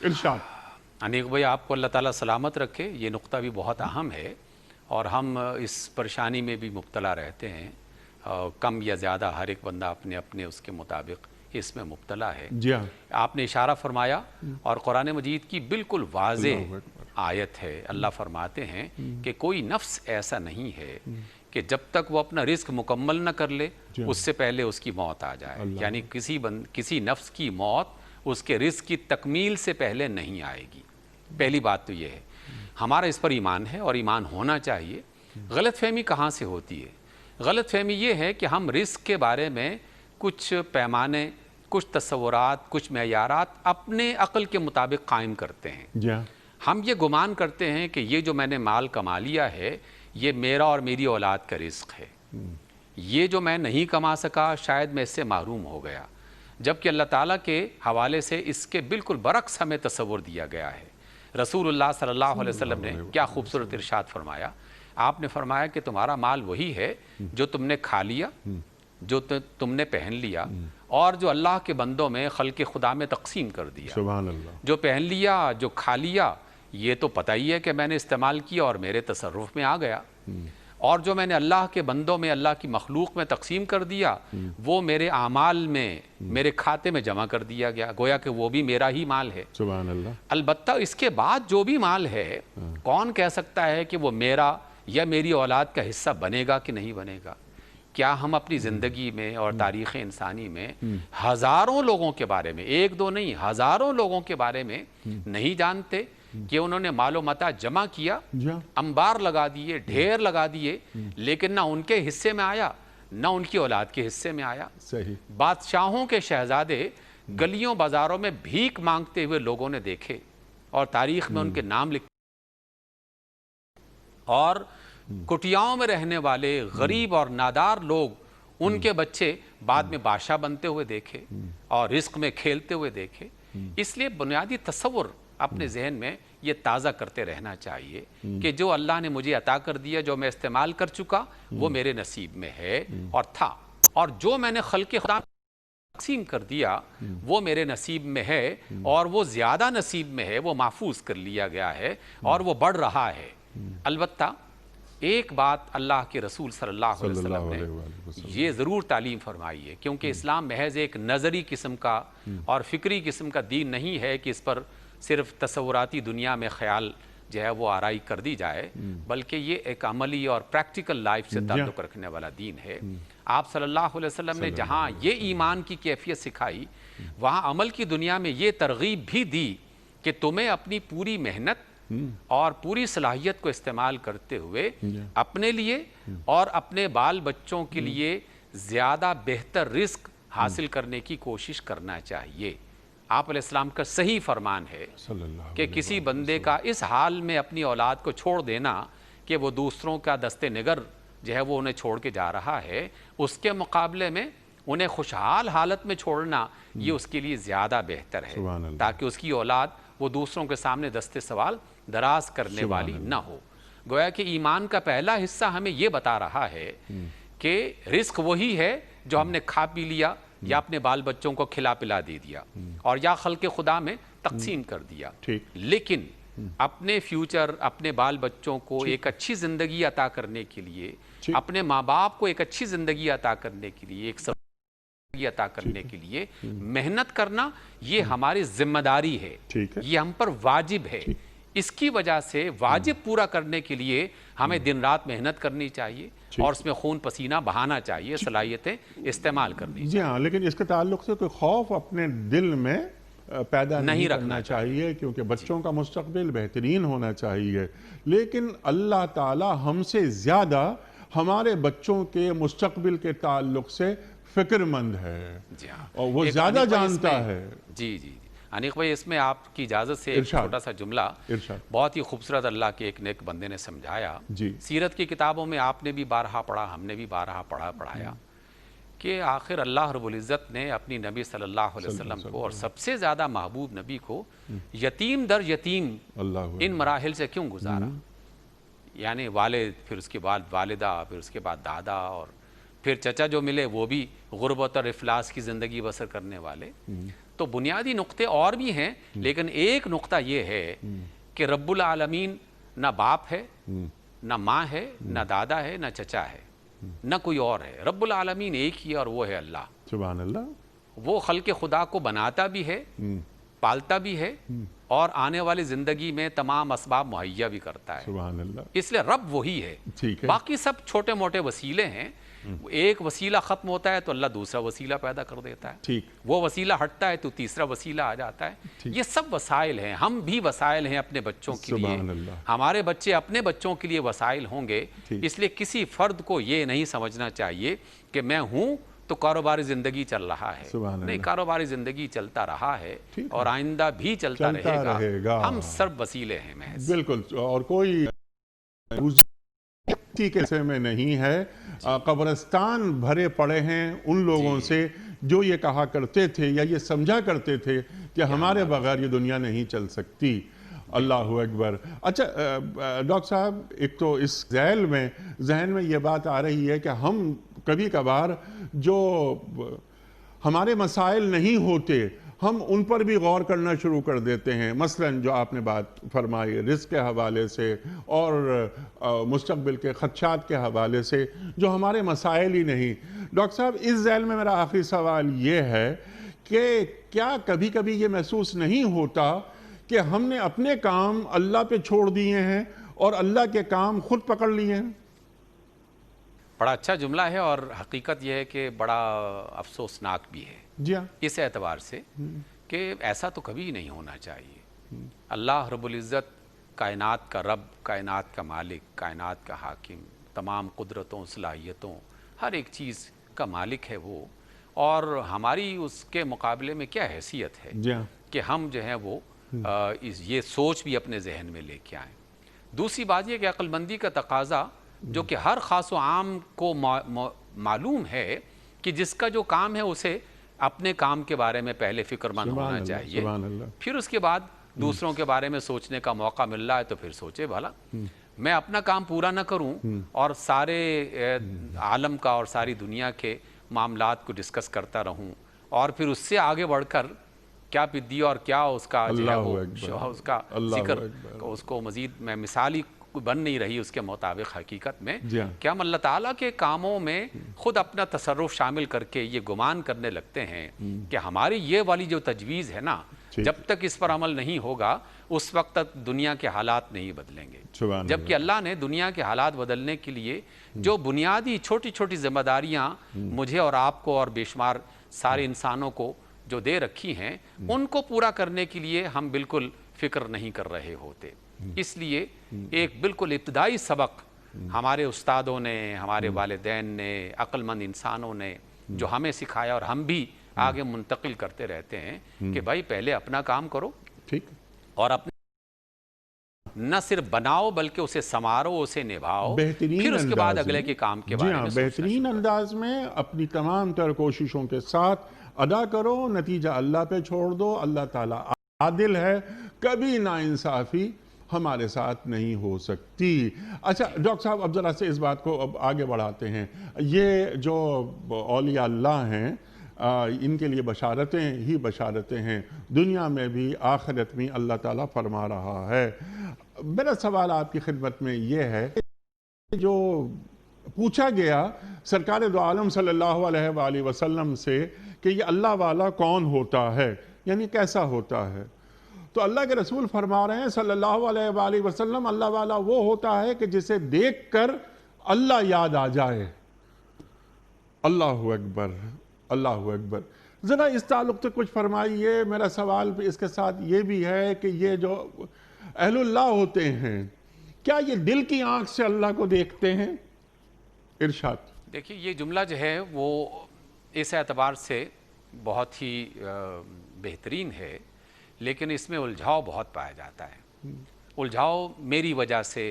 ارشاد۔ انیق بھائی، آپ کو اللہ تعالیٰ سلامت رکھے، یہ نقطہ بھی بہت اہم ہے، اور ہم اس پریشانی میں بھی مبتلا رہتے ہیں، کم یا زیادہ ہر ایک بندہ اپنے اپنے اس کے مطابق اس میں مبتلا ہے۔ جی ہاں، آپ نے اشارہ فرمایا، اور قرآن مجید کی بالکل واضح آیت ہے، اللہ فرماتے ہیں کہ کوئی نفس ایسا نہیں ہے کہ جب تک وہ اپنا رزق مکمل نہ کر لے اس سے پہلے اس کی موت آ جائے۔ یعنی کسی نفس کی موت اس کے رزق کی تکمیل سے پہلے نہیں آئے گی۔ پہلی بات تو یہ ہے، ہمارا اس پر ایمان ہے اور ایمان ہونا چاہیے۔ غلط فہمی کہاں سے ہوتی ہے؟ غلط فہمی یہ ہے کہ ہم رزق کے بارے میں کچھ پیمانے، کچھ تصورات، کچھ معیارات اپنے عقل کے مطابق قائم کرتے ہیں۔ جی ہاں، ہم یہ گمان کرتے ہیں کہ یہ جو میں نے مال کما لیا ہے یہ میرا اور میری اولاد کا رزق ہے، یہ جو میں نہیں کما سکا شاید میں اس سے محروم ہو گیا، جبکہ اللہ تعالیٰ کے حوالے سے اس کے بالکل برعکس ہمیں تصور دیا گیا ہے۔ رسول اللہ صلی اللہ علیہ وسلم نے کیا خوبصورت ارشاد فرمایا، آپ نے فرمایا کہ تمہارا مال وہی ہے جو تم نے کھا لیا، جو تم نے پہن لیا، اور جو اللہ کے بندوں میں خلق خدا میں تقسیم کر دیا۔ سبحان اللہ۔ جو پہن لیا، جو کھا لیا، یہ تو پتہ ہی ہے کہ میں نے استعمال کیا اور میرے تصرف میں آ گیا، اور جو میں نے اللہ کے بندوں میں، اللہ کی مخلوق میں تقسیم کر دیا، وہ میرے اعمال میں، میرے کھاتے میں جمع کر دیا گیا، گویا کہ وہ بھی میرا ہی مال ہے۔ سبحان اللہ۔ البتہ اس کے بعد جو بھی مال ہے، کون کہہ سکتا ہے کہ وہ میرا یا میری اولاد کا حصہ بنے گا کہ نہیں بنے گا؟ کیا ہم اپنی زندگی میں اور تاریخ انسانی میں ہزاروں لوگوں کے بارے میں، ایک دو نہیں، ہزاروں لوگوں کے بارے میں نہیں جانتے کہ انہوں نے مال و متاع جمع کیا، انبار لگا دیے، ڈھیر لگا دیے، لیکن نہ ان کے حصے میں آیا نہ ان کی اولاد کے حصے میں آیا؟ صحیح۔ بادشاہوں کے شہزادے گلیوں بازاروں میں بھیک مانگتے ہوئے لوگوں نے دیکھے اور تاریخ میں ان کے نام لکھ، اور کٹیاؤں میں رہنے والے غریب اور نادار لوگ، ان کے بچے بعد میں بادشاہ بنتے ہوئے دیکھے اور رزق میں کھیلتے ہوئے دیکھے۔ اس لیے بنیادی تصور اپنے ذہن میں یہ تازہ کرتے رہنا چاہیے کہ جو اللہ نے مجھے عطا کر دیا، جو میں استعمال کر چکا، وہ میرے نصیب میں ہے اور تھا، اور جو میں نے خلق خدا تقسیم کر دیا وہ میرے نصیب میں ہے، اور وہ زیادہ نصیب میں ہے، وہ محفوظ کر لیا گیا ہے اور وہ بڑھ رہا ہے۔ البتہ ایک بات اللہ کے رسول صلی اللہ علیہ وسلم نے یہ ضرور تعلیم فرمائی ہے، کیونکہ اسلام محض ایک نظری قسم کا اور فکری قسم کا دین نہیں ہے کہ اس پر صرف تصوراتی دنیا میں خیال جو ہے وہ آرائی کر دی جائے، بلکہ یہ ایک عملی اور پریکٹیکل لائف سے تعلق رکھنے والا دین ہے۔ آپ صلی اللہ علیہ وسلم نے جہاں یہ ایمان کی کیفیت سکھائی، وہاں عمل کی دنیا میں یہ ترغیب بھی دی کہ تمہیں اپنی پوری محنت اور پوری صلاحیت کو استعمال کرتے ہوئے اپنے لیے اور اپنے بال بچوں کے لیے زیادہ بہتر رزق حاصل کرنے کی کوشش کرنا چاہیے۔ آپ علیہ السلام کا صحیح فرمان ہے کہ کسی بندے کا اس حال میں اپنی اولاد کو چھوڑ دینا کہ وہ دوسروں کا دست نگر جو ہے وہ انہیں چھوڑ کے جا رہا ہے، اس کے مقابلے میں انہیں خوشحال حالت میں چھوڑنا یہ اس کے لیے زیادہ بہتر ہے، تاکہ اس کی اولاد وہ دوسروں کے سامنے دست سوال دراز کرنے والی نہ ہو۔ گویا کہ ایمان کا پہلا حصہ ہمیں یہ بتا رہا ہے کہ رزق وہی ہے جو ہم نے کھا پی لیا یا اپنے بال بچوں کو کھلا پلا دے دیا اور یا خلق خدا میں تقسیم کر دیا، لیکن اپنے فیوچر، اپنے بال بچوں کو ایک اچھی زندگی عطا کرنے کے لیے، اپنے ماں باپ کو ایک اچھی زندگی عطا کرنے کے لیے، ایک زندگی عطا کرنے کے لیے محنت کرنا یہ ہماری ذمہ داری ہے، یہ ہم پر واجب ہے۔ اس کی وجہ سے واجب پورا کرنے کے لیے ہمیں دن رات محنت کرنی چاہیے اور اس میں خون پسینہ بہانا چاہیے، صلاحیتیں استعمال کرنی چاہیے۔ جی ہاں، لیکن اس کے تعلق سے کوئی خوف اپنے دل میں پیدا نہیں کرنا چاہیے، کیونکہ بچوں کا مستقبل بہترین ہونا چاہیے، لیکن اللہ تعالی ہم سے زیادہ ہمارے بچوں کے مستقبل کے تعلق سے فکر مند ہے اور وہ زیادہ جانتا ہے۔ جی جی انیق بھائی، اس میں آپ کی اجازت سے ایک چھوٹا سا جملہ بہت ہی خوبصورت اللہ کے ایک نیک بندے نے سمجھایا۔ سیرت کی کتابوں میں آپ نے بھی بارہا پڑھا، ہم نے بھی بارہا پڑھایا کہ آخر اللہ رب العزت نے اپنی نبی صلی اللہ علیہ وسلم کو اور سب سے زیادہ محبوب نبی کو یتیم در یتیم ان مراحل سے کیوں گزارا؟ یعنی والد، پھر اس کے بعد والدہ، پھر اس کے بعد دادا، اور پھر چچا جو ملے وہ بھی غربت اور افلاس کی زندگی بسر کرنے والے۔ تو بنیادی نقطے اور بھی ہیں، لیکن ایک نقطہ یہ ہے کہ رب العالمین نہ باپ ہے، نہ ماں ہے، نہ دادا ہے، نہ چچا ہے، نہ کوئی اور ہے۔ رب العالمین ایک ہی اور وہ ہے اللہ۔ سبحان اللہ۔ وہ خلق خدا کو بناتا بھی ہے، پالتا بھی ہے، اور آنے والی زندگی میں تمام اسباب مہیا بھی کرتا ہے۔ سبحان اللہ۔ اس لیے رب وہی ہے، باقی سب چھوٹے موٹے وسیلے ہیں۔ ایک وسیلہ ختم ہوتا ہے تو اللہ دوسرا وسیلہ پیدا کر دیتا ہے، وہ وسیلہ ہٹتا ہے تو تیسرا وسیلہ آ جاتا ہے۔ یہ سب وسائل ہیں، ہم بھی وسائل ہیں اپنے بچوں کے لیے، ہمارے بچے اپنے بچوں کے لیے وسائل ہوں گے۔ اس لیے کسی فرد کو یہ نہیں سمجھنا چاہیے کہ میں ہوں تو کاروباری زندگی چل رہا ہے، نہیں، کاروباری زندگی چلتا رہا ہے اور آئندہ بھی چلتا رہے گا، ہم سب وسیلے ہیں محض۔ بالکل، اور کوئی کیسے میں نہیں ہے۔ قبرستان بھرے پڑے ہیں ان لوگوں سے جو یہ کہا کرتے تھے یا یہ سمجھا کرتے تھے کہ ہمارے بغیر یہ دنیا نہیں چل سکتی۔ اللہ اکبر۔ اچھا ڈاکٹر صاحب، ایک تو اس ذہن میں یہ بات آ رہی ہے کہ ہم کبھی کبھار جو ہمارے مسائل نہیں ہوتے ہم ان پر بھی غور کرنا شروع کر دیتے ہیں، مثلاً جو آپ نے بات فرمائی رزق کے حوالے سے اور مستقبل کے خدشات کے حوالے سے جو ہمارے مسائل ہی نہیں۔ ڈاکٹر صاحب، اس ذیل میں میرا آخری سوال یہ ہے کہ کیا کبھی کبھی یہ محسوس نہیں ہوتا کہ ہم نے اپنے کام اللہ پہ چھوڑ دیے ہیں اور اللہ کے کام خود پکڑ لیے ہیں؟ بڑا اچھا جملہ ہے اور حقیقت یہ ہے کہ بڑا افسوسناک بھی ہے جی ہاں، اس اعتبار سے کہ ایسا تو کبھی نہیں ہونا چاہیے. اللہ رب العزت کائنات کا رب، کائنات کا مالک، کائنات کا حاکم، تمام قدرتوں، صلاحیتوں، ہر ایک چیز کا مالک ہے وہ، اور ہماری اس کے مقابلے میں کیا حیثیت ہے جی ہاں، کہ ہم جو ہیں وہ یہ سوچ بھی اپنے ذہن میں لے کے آئیں. دوسری بات یہ کہ عقل مندی کا تقاضا جو کہ ہر خاص و عام کو معلوم ہے کہ جس کا جو کام ہے اسے اپنے کام کے بارے میں پہلے فکر مند سبحان ہونا اللہ، چاہیے، سبحان اللہ. پھر اس کے بعد دوسروں کے بارے میں سوچنے کا موقع مل رہا ہے تو پھر سوچے بھلا میں اپنا کام پورا نہ کروں اور سارے عالم کا اور ساری دنیا کے معاملات کو ڈسکس کرتا رہوں اور پھر اس سے آگے بڑھ کر کیا پدی اور کیا اس کا جو ہے اللہ وہ اکبر، اس کا اللہ ذکر اکبر. اس کو مزید میں مثال ہی بن نہیں رہی اس کے مطابق حقیقت میں جی ہاں. کہ ہم اللہ تعالیٰ کے کاموں میں خود اپنا تصرف شامل کر کے یہ گمان کرنے لگتے ہیں کہ ہماری یہ والی جو تجویز ہے نا ٹھیک. جب تک اس پر عمل نہیں ہوگا اس وقت تک دنیا کے حالات نہیں بدلیں گے. سبحان جبکہ اللہ نے دنیا کے حالات بدلنے کے لیے جو بنیادی چھوٹی چھوٹی ذمہ داریاں مجھے اور آپ کو اور بے شمار سارے انسانوں کو جو دے رکھی ہیں ان کو پورا کرنے کے لیے ہم بالکل فکر نہیں کر رہے ہوتے. اس لیے ایک بالکل ابتدائی سبق ہمارے استادوں نے، ہمارے والدین نے، عقل مند انسانوں نے جو ہمیں سکھایا اور ہم بھی آگے منتقل کرتے رہتے ہیں کہ بھائی پہلے اپنا کام کرو ٹھیک. اور اپنے نہ صرف بناؤ بلکہ اسے سنوارو، اسے نبھاؤ، بہترین پھر اس کے بعد انداز اگلے میں. کے کام کے جی بارے ہاں، میں سوچنا بہترین شروع انداز میں اپنی تمام تر کوششوں کے ساتھ ادا کرو، نتیجہ اللہ پہ چھوڑ دو. اللہ تعالیٰ عادل ہے، کبھی ناانصافی ہمارے ساتھ نہیں ہو سکتی. اچھا ڈاکٹر صاحب، اب ذرا سے اس بات کو اب آگے بڑھاتے ہیں. یہ جو اولیاء اللہ ہیں ان کے لیے بشارتیں ہی بشارتیں ہیں، دنیا میں بھی آخرت میں اللہ تعالیٰ فرما رہا ہے. میرا سوال آپ کی خدمت میں یہ ہے جو پوچھا گیا سرکار دو عالم صلی اللہ علیہ وآلہ وسلم سے کہ یہ اللہ والا کون ہوتا ہے، یعنی کیسا ہوتا ہے، تو اللہ کے رسول فرما رہے ہیں صلی اللہ علیہ وآلہ وسلم اللہ والا وہ ہوتا ہے کہ جسے دیکھ کر اللہ یاد آ جائے. اللہ اکبر، اللہ اکبر. ذرا اس تعلق سے کچھ فرمائیے. میرا سوال اس کے ساتھ یہ بھی ہے کہ یہ جو اہل اللہ ہوتے ہیں کیا یہ دل کی آنکھ سے اللہ کو دیکھتے ہیں؟ ارشاد. دیکھیے یہ جملہ جو ہے وہ اس اعتبار سے بہت ہی بہترین ہے لیکن اس میں الجھاؤ بہت پایا جاتا ہے. الجھاؤ میری وجہ سے،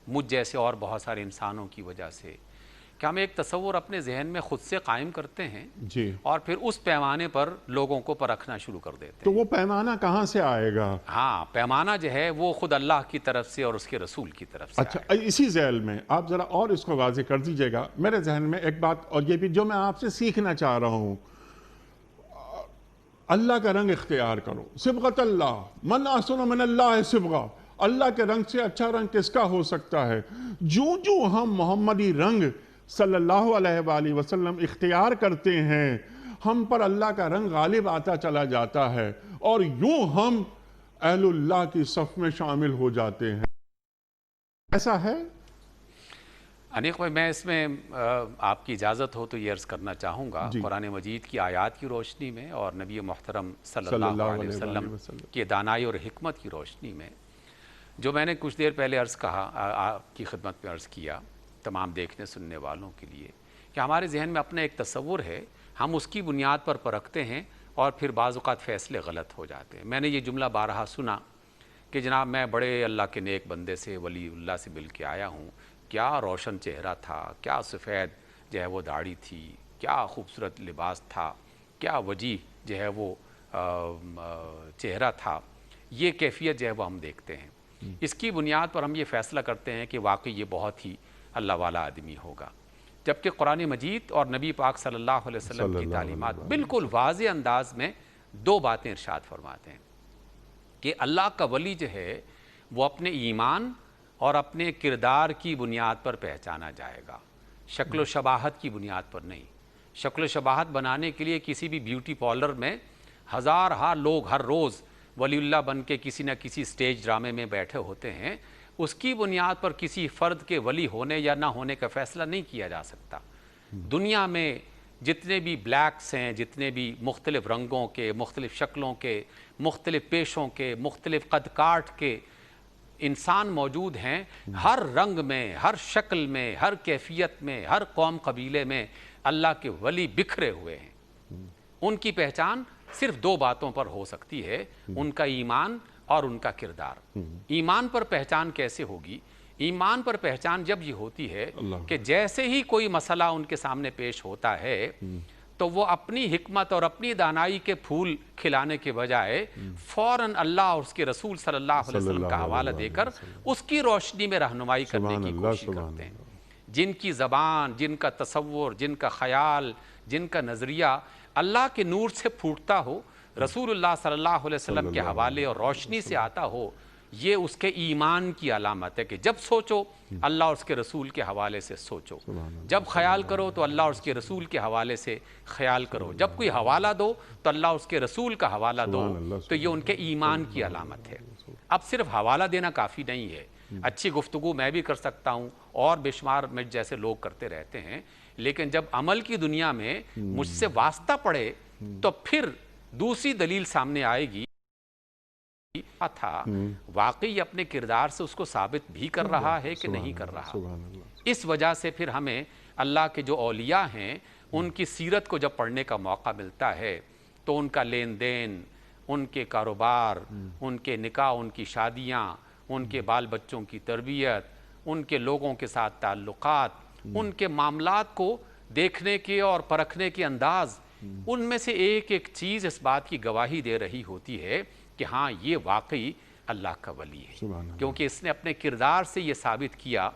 مجھ جیسے اور بہت سارے انسانوں کی وجہ سے کہ ہم ایک تصور اپنے ذہن میں خود سے قائم کرتے ہیں جی، اور پھر اس پیمانے پر لوگوں کو پرکھنا شروع کر دیتے ہیں. تو وہ پیمانہ کہاں سے آئے گا؟ ہاں، پیمانہ جو ہے وہ خود اللہ کی طرف سے اور اس کے رسول کی طرف سے اچھا، اسی ذیل میں آپ ذرا اور اس کو واضح کر دیجئے گا. میرے ذہن میں ایک بات اور یہ بھی جو میں آپ سے سیکھنا چاہ رہا ہوں، اللہ کا رنگ اختیار کرو. صبغت اللہ، من احسن من اللہ صبغہ. اللہ کے رنگ سے اچھا رنگ کس کا ہو سکتا ہے؟ جو ہم محمدی رنگ صلی اللہ علیہ وآلہ وسلم اختیار کرتے ہیں ہم پر اللہ کا رنگ غالب آتا چلا جاتا ہے اور یوں ہم اہل اللہ کی صف میں شامل ہو جاتے ہیں. ایسا ہے؟ انیق بھائی، میں اس میں آپ کی اجازت ہو تو یہ عرض کرنا چاہوں گا قرآن مجید کی آیات کی روشنی میں اور نبی محترم صلی اللہ علیہ وسلم کی دانائی اور حکمت کی روشنی میں جو میں نے کچھ دیر پہلے عرض کہا، آپ کی خدمت میں عرض کیا تمام دیکھنے سننے والوں کے لیے کہ ہمارے ذہن میں اپنا ایک تصور ہے، ہم اس کی بنیاد پر پرکھتے ہیں اور پھر بعض اوقات فیصلے غلط ہو جاتے ہیں. میں نے یہ جملہ بارہا سنا کہ جناب میں بڑے اللہ کے نیک بندے سے، ولی اللہ سے مل کے آیا ہوں، کیا روشن چہرہ تھا، کیا سفید جو ہے وہ داڑھی تھی، کیا خوبصورت لباس تھا، کیا وجیح جو ہے وہ چہرہ تھا. یہ کیفیت جو ہے وہ ہم دیکھتے ہیں. اس کی بنیاد پر ہم یہ فیصلہ کرتے ہیں کہ واقعی یہ بہت ہی اللہ والا آدمی ہوگا. جبکہ قرآن مجید اور نبی پاک صلی اللہ علیہ وسلم کی تعلیمات بالکل واضح انداز میں دو باتیں ارشاد فرماتے ہیں کہ اللہ کا ولی جو ہے وہ اپنے ایمان اور اپنے کردار کی بنیاد پر پہچانا جائے گا، شکل و شباہت کی بنیاد پر نہیں. شکل و شباہت بنانے کے لیے کسی بھی بیوٹی پارلر میں ہزارہا لوگ ہر روز ولی اللہ بن کے کسی نہ کسی سٹیج ڈرامے میں بیٹھے ہوتے ہیں. اس کی بنیاد پر کسی فرد کے ولی ہونے یا نہ ہونے کا فیصلہ نہیں کیا جا سکتا۔ دنیا میں جتنے بھی بلیکس ہیں، جتنے بھی مختلف رنگوں کے، مختلف شکلوں کے، مختلف پیشوں کے، مختلف قد کاٹ کے انسان موجود ہیں، ہر رنگ میں، ہر شکل میں، ہر کیفیت میں، ہر قوم قبیلے میں اللہ کے ولی بکھرے ہوئے ہیں۔ ان کی پہچان صرف دو باتوں پر ہو سکتی ہے، ان کا ایمان اور ان کا کردار۔ ایمان پر پہچان کیسے ہوگی؟ ایمان پر پہچان جب یہ ہوتی ہے کہ جیسے ہی کوئی مسئلہ ان کے سامنے پیش ہوتا ہے تو وہ اپنی حکمت اور اپنی دانائی کے پھول کھلانے کے بجائے فوراً اللہ اور اس کے رسول صلی اللہ علیہ وسلم کا حوالہ دے کر اس کی روشنی میں رہنمائی کرنے کی کوشش کرتے ہیں۔ جن کی زبان، جن کا تصور، جن کا خیال، جن کا نظریہ اللہ کے نور سے پھوٹتا ہو، رسول اللہ صلی اللہ علیہ وسلم کے حوالے اور روشنی سے آتا ہو، یہ اس کے ایمان کی علامت ہے کہ جب سوچو اللہ اور اس کے رسول کے حوالے سے سوچو، جب خیال کرو تو اللہ اور اس کے رسول کے حوالے سے خیال کرو، جب کوئی حوالہ دو تو اللہ اور اس کے رسول کا حوالہ دو، تو یہ ان کے ایمان کی علامت ہے۔ اب صرف حوالہ دینا کافی نہیں ہے، اچھی گفتگو میں بھی کر سکتا ہوں اور بے شمار میں جیسے لوگ کرتے رہتے ہیں، لیکن جب عمل کی دنیا میں مجھ سے واسطہ پڑے تو پھر دوسری دلیل سامنے آئے گی تھا واقعی اپنے کردار سے اس کو ثابت بھی کر رہا ہے کہ نہیں کر رہا۔ اس وجہ سے پھر ہمیں اللہ کے جو اولیاء ہیں ان کی سیرت کو جب پڑھنے کا موقع ملتا ہے تو ان کا لین دین، ان کے کاروبار، ان کے نکاح، ان کی شادیاں، ان کے بال بچوں کی تربیت، ان کے لوگوں کے ساتھ تعلقات، ان کے معاملات کو دیکھنے کے اور پرکھنے کے انداز، ان میں سے ایک ایک چیز اس بات کی گواہی دے رہی ہوتی ہے کہ ہاں یہ واقعی اللہ کا ولی ہے، کیونکہ اس نے اپنے کردار سے یہ ثابت کیا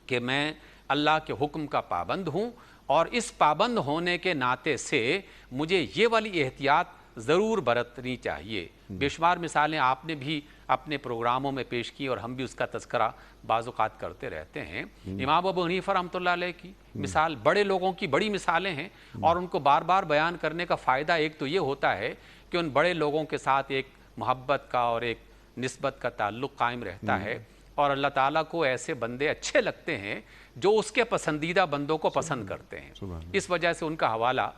کہ میں اللہ کے حکم کا پابند ہوں، اور اس پابند ہونے کے ناطے سے مجھے یہ والی احتیاط ضرور برتنی چاہیے۔ بے شمار مثالیں آپ نے بھی اپنے پروگراموں میں پیش کی اور ہم بھی اس کا تذکرہ بعض اوقات کرتے رہتے ہیں۔ امام ابو حنیفہ رحمۃ اللہ علیہ کی مثال، بڑے لوگوں کی بڑی مثالیں ہیں، اور ان کو بار بار بیان کرنے کا فائدہ ایک تو یہ ہوتا ہے کہ ان بڑے لوگوں کے ساتھ ایک محبت کا اور ایک نسبت کا تعلق قائم رہتا ہے، اور اللہ تعالیٰ کو ایسے بندے اچھے لگتے ہیں جو اس کے پسندیدہ بندوں کو پسند کرتے ہیں۔ اس وجہ سے ان کا حوالہ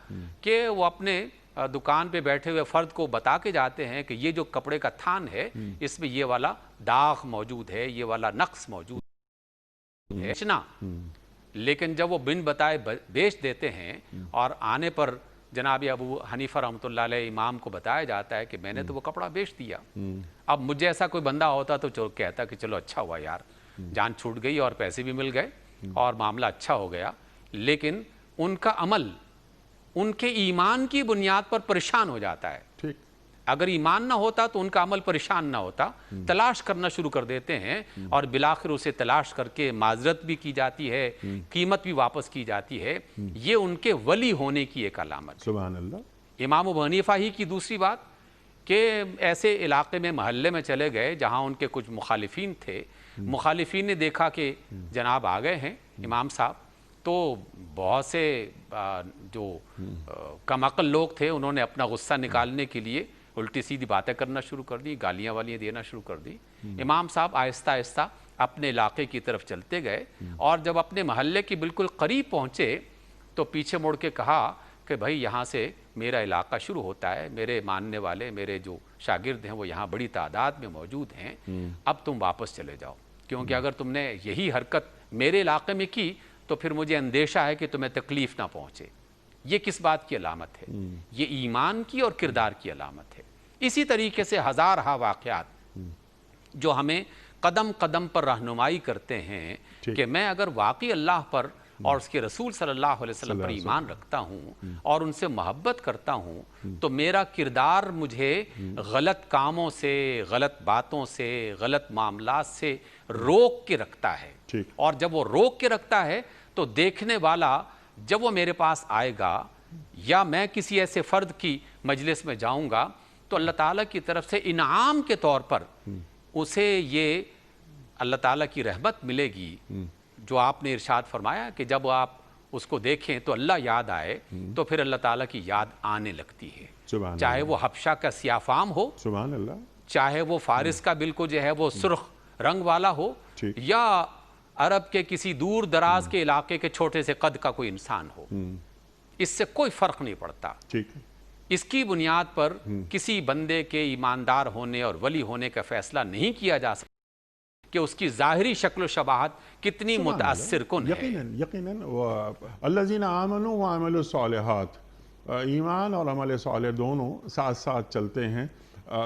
کہ وہ اپنے دکان پہ بیٹھے ہوئے فرد کو بتا کے جاتے ہیں کہ یہ جو کپڑے کا تھان ہے اس میں یہ والا داغ موجود ہے، یہ والا نقص موجود ہے، لیکن جب وہ بن بتائے بیچ دیتے ہیں اور آنے پر جناب ابو حنیفہ رحمۃ اللہ علیہ امام کو بتایا جاتا ہے کہ میں نے تو وہ کپڑا بیچ دیا۔ اب مجھے ایسا کوئی بندہ ہوتا تو کہتا کہ چلو اچھا ہوا یار، جان چھوٹ گئی اور پیسے بھی مل گئے اور معاملہ اچھا ہو گیا، لیکن ان کا عمل ان کے ایمان کی بنیاد پر پریشان ہو جاتا ہے۔ اگر ایمان نہ ہوتا تو ان کا عمل پریشان نہ ہوتا، تلاش کرنا شروع کر دیتے ہیں، اور بالآخر اسے تلاش کر کے معذرت بھی کی جاتی ہے، قیمت بھی واپس کی جاتی ہے۔ یہ ان کے ولی ہونے کی ایک علامت۔ سبحان اللہ۔ امام ابو حنیفہ ہی کی دوسری بات کہ ایسے علاقے میں محلے میں چلے گئے جہاں ان کے کچھ مخالفین تھے، مخالفین نے دیکھا کہ جناب آ گئے ہیں امام صاحب، تو بہت سے جو کم عقل لوگ تھے انہوں نے اپنا غصہ نکالنے کے لیے الٹی سیدھی باتیں کرنا شروع کر دی، گالیاں والیاں دینا شروع کر دی۔ امام صاحب آہستہ آہستہ اپنے علاقے کی طرف چلتے گئے، اور جب اپنے محلے کے بالکل قریب پہنچے تو پیچھے مڑ کے کہا کہ بھائی یہاں سے میرا علاقہ شروع ہوتا ہے، میرے ماننے والے، میرے جو شاگرد ہیں وہ یہاں بڑی تعداد میں موجود ہیں، اب تم واپس چلے جاؤ، کیونکہ اگر تم نے یہی حرکت میرے علاقے میں کی تو پھر مجھے اندیشہ ہے کہ تمہیں تکلیف نہ پہنچے۔ یہ کس بات کی علامت ہے؟ یہ ایمان کی اور کردار کی علامت ہے۔ اسی طریقے سے ہزارہا واقعات جو ہمیں قدم قدم پر رہنمائی کرتے ہیں کہ میں اگر واقعی اللہ پر اور اس کے رسول صلی اللہ علیہ وسلم پر ایمان رکھتا ہوں اور ان سے محبت کرتا ہوں تو میرا کردار مجھے غلط کاموں سے، غلط باتوں سے، غلط معاملات سے روک کے رکھتا ہے، اور جب وہ روک کے رکھتا ہے تو دیکھنے والا جب وہ میرے پاس آئے گا یا میں کسی ایسے فرد کی مجلس میں جاؤں گا تو اللہ تعالیٰ کی طرف سے انعام کے طور پر اسے یہ اللہ تعالیٰ کی رحمت ملے گی، جو آپ نے ارشاد فرمایا کہ جب آپ اس کو دیکھیں تو اللہ یاد آئے تو پھر اللہ تعالیٰ کی یاد آنے لگتی ہے، چاہے وہ حبشہ کا سیاہ فام ہو، سبحان اللہ، چاہے وہ فارس کا بالکل جو ہے وہ سرخ رنگ والا ہو ٹھیک۔ یا عرب کے کسی دور دراز کے علاقے کے چھوٹے سے قد کا کوئی انسان ہو، اس سے کوئی فرق نہیں پڑتا۔ ٹھیک ہے۔ اس کی بنیاد پر کسی بندے کے ایماندار ہونے اور ولی ہونے کا فیصلہ نہیں کیا جا سکتا کہ اس کی ظاہری شکل و شباہت کتنی متاثر کن ہے۔ یقیناً الذین آمنوا وعملوا الصالحات، ایمان اور عمل صالح دونوں ساتھ ساتھ چلتے ہیں،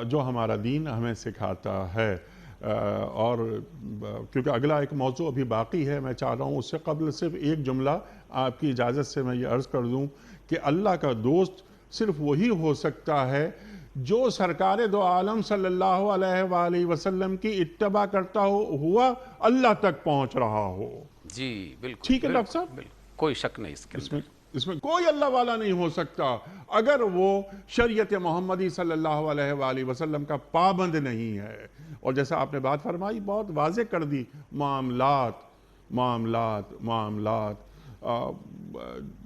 جو ہمارا دین ہمیں سکھاتا ہے۔ اور کیونکہ اگلا ایک موضوع ابھی باقی ہے، میں چاہ رہا ہوں اس سے قبل صرف ایک جملہ آپ کی اجازت سے میں یہ عرض کر دوں کہ اللہ کا دوست صرف وہی ہو سکتا ہے جو سرکار دو عالم صلی اللہ علیہ وآلہ وسلم کی اتباع کرتا ہوا اللہ تک پہنچ رہا ہو۔ جی بالکل، ٹھیک ہے ڈاکٹر صاحب؟ بالکل، کوئی شک نہیں اس میں کوئی اللہ والا نہیں ہو سکتا اگر وہ شریعت محمدی صلی اللہ علیہ وآلہ وسلم کا پابند نہیں ہے۔ اور جیسا آپ نے بات فرمائی بہت واضح کر دی،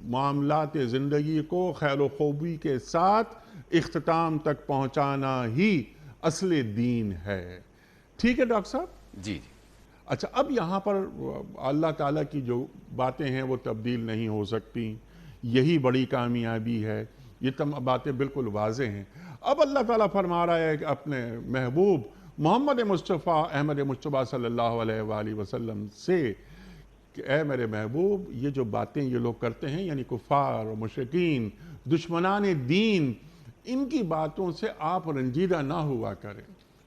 معاملات زندگی کو خیر و خوبی کے ساتھ اختتام تک پہنچانا ہی اصل دین ہے۔ ٹھیک ہے ڈاکٹر صاحب؟ جی۔ اچھا، اب یہاں پر اللہ تعالیٰ کی جو باتیں ہیں وہ تبدیل نہیں ہو سکتی، یہی بڑی کامیابی ہے، یہ تمام باتیں بالکل واضح ہیں۔ اب اللہ تعالیٰ فرما رہا ہے کہ اپنے محبوب محمد مصطفیٰ احمد مجتبیٰ صلی اللہ علیہ وآلہ وسلم سے کہ اے میرے محبوب، یہ جو باتیں یہ لوگ کرتے ہیں، یعنی کفار و مشرکین، دشمنان دین، ان کی باتوں سے آپ رنجیدہ نہ ہوا کریں،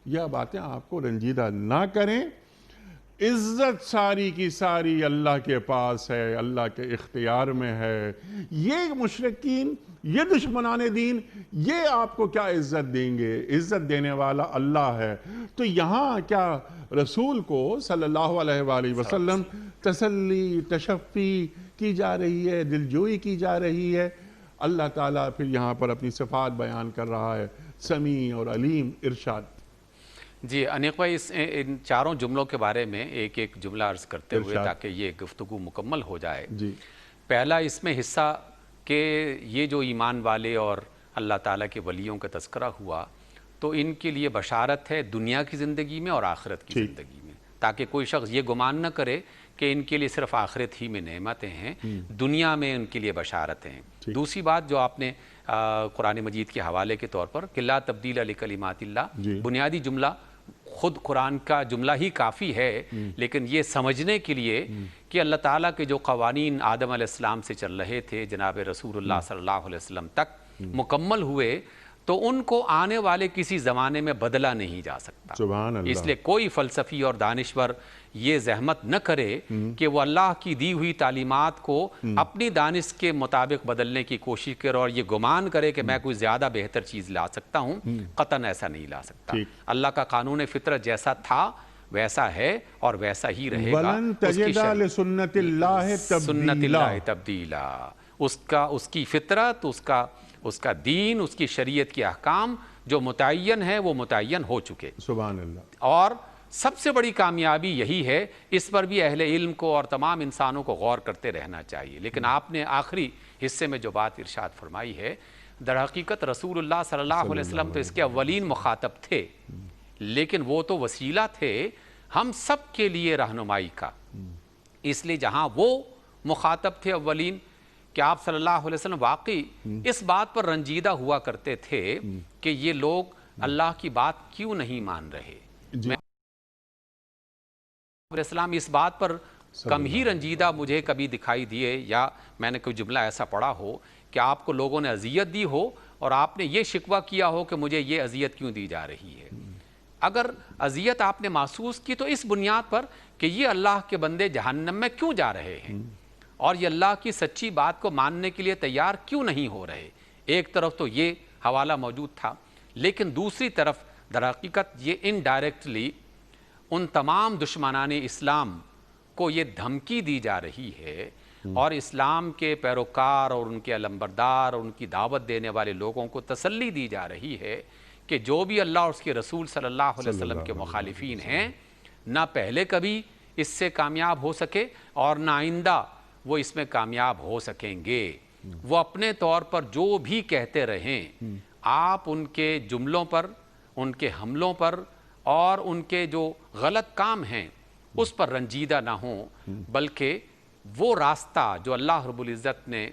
یہ باتیں آپ کو رنجیدہ نہ کریں۔ عزت ساری کی ساری اللہ کے پاس ہے، اللہ کے اختیار میں ہے۔ یہ مشرکین، یہ دشمنان دین، یہ آپ کو کیا عزت دیں گے؟ عزت دینے والا اللہ ہے۔ تو یہاں کیا رسول کو صلی اللہ علیہ وآلہ وسلم تسلی، تشفی کی جا رہی ہے، دلجوئی کی جا رہی ہے۔ اللہ تعالیٰ پھر یہاں پر اپنی صفات بیان کر رہا ہے، سمیع اور علیم۔ ارشاد۔ جی انیق بھائی، ان چاروں جملوں کے بارے میں ایک ایک جملہ عرض کرتے ہوئے تاکہ یہ گفتگو مکمل ہو جائے۔ جی۔ پہلا اس میں حصہ کہ یہ جو ایمان والے اور اللہ تعالیٰ کے ولیوں کا تذکرہ ہوا تو ان کے لیے بشارت ہے دنیا کی زندگی میں اور آخرت کی زندگی میں، تاکہ کوئی شخص یہ گمان نہ کرے کہ ان کے لیے صرف آخرت ہی میں نعمتیں ہیں، دنیا میں ان کے لیے بشارتیں ہیں۔ دوسری بات جو آپ نے قرآن مجید کے حوالے کے طور پر کہ لا تبدیل لکلمات اللہ، بنیادی جملہ خود قرآن کا جملہ ہی کافی ہے، لیکن یہ سمجھنے کے لیے کہ اللہ تعالیٰ کے جو قوانین آدم علیہ السلام سے چل رہے تھے جناب رسول اللہ صلی اللہ علیہ وسلم تک مکمل ہوئے تو ان کو آنے والے کسی زمانے میں بدلا نہیں جا سکتا۔ سبحان اللہ۔ اس لیے کوئی فلسفی اور دانشور یہ زحمت نہ کرے کہ وہ اللہ کی دی ہوئی تعلیمات کو اپنی دانش کے مطابق بدلنے کی کوشش کرے اور یہ گمان کرے کہ میں کوئی زیادہ بہتر چیز لا سکتا ہوں، قطعاً ایسا نہیں لا سکتا۔ اللہ کا قانون فطرت جیسا تھا ویسا ہے اور ویسا ہی رہے گا۔ وَلَن تَجِدَ لِسُنَّتِ اللَّهِ سنت اللہ تبدیلا، اس کی فطرت، اس کا دین، اس کی شریعت کے احکام جو متعین ہے وہ متعین ہو چکے۔ سبحان اللہ۔ اور سب سے بڑی کامیابی یہی ہے، اس پر بھی اہل علم کو اور تمام انسانوں کو غور کرتے رہنا چاہیے۔ لیکن آپ نے آخری حصے میں جو بات ارشاد فرمائی ہے، در حقیقت رسول اللہ صلی اللہ علیہ وسلم تو اس کے اولین مخاطب تھے، لیکن وہ تو وسیلہ تھے ہم سب کے لیے رہنمائی کا۔ اس لیے جہاں وہ مخاطب تھے اولین کہ آپ صلی اللہ علیہ وسلم واقعی اس بات پر رنجیدہ ہوا کرتے تھے کہ یہ لوگ اللہ کی بات کیوں نہیں مان رہے۔ میں علیہ السلام اس بات پر کم ہی رنجیدہ مجھے کبھی دکھائی دیے یا میں نے کوئی جملہ ایسا پڑھا ہو کہ آپ کو لوگوں نے اذیت دی ہو اور آپ نے یہ شکوہ کیا ہو کہ مجھے یہ اذیت کیوں دی جا رہی ہے۔ اگر اذیت آپ نے محسوس کی تو اس بنیاد پر کہ یہ اللہ کے بندے جہنم میں کیوں جا رہے ہیں اور یہ اللہ کی سچی بات کو ماننے کے لیے تیار کیوں نہیں ہو رہے۔ ایک طرف تو یہ حوالہ موجود تھا، لیکن دوسری طرف در حقیقت یہ انڈائریکٹلی ان تمام دشمنان اسلام کو یہ دھمکی دی جا رہی ہے اور اسلام کے پیروکار اور ان کے علمبردار اور ان کی دعوت دینے والے لوگوں کو تسلی دی جا رہی ہے کہ جو بھی اللہ اور اس کے رسول صلی اللہ علیہ وسلم کے مخالفین ہیں، نہ پہلے کبھی اس سے کامیاب ہو سکے اور نہ آئندہ وہ اس میں کامیاب ہو سکیں گے۔ وہ اپنے طور پر جو بھی کہتے رہیں، آپ ان کے جملوں پر، ان کے حملوں پر اور ان کے جو غلط کام ہیں اس پر رنجیدہ نہ ہوں، بلکہ وہ راستہ جو اللہ رب العزت نے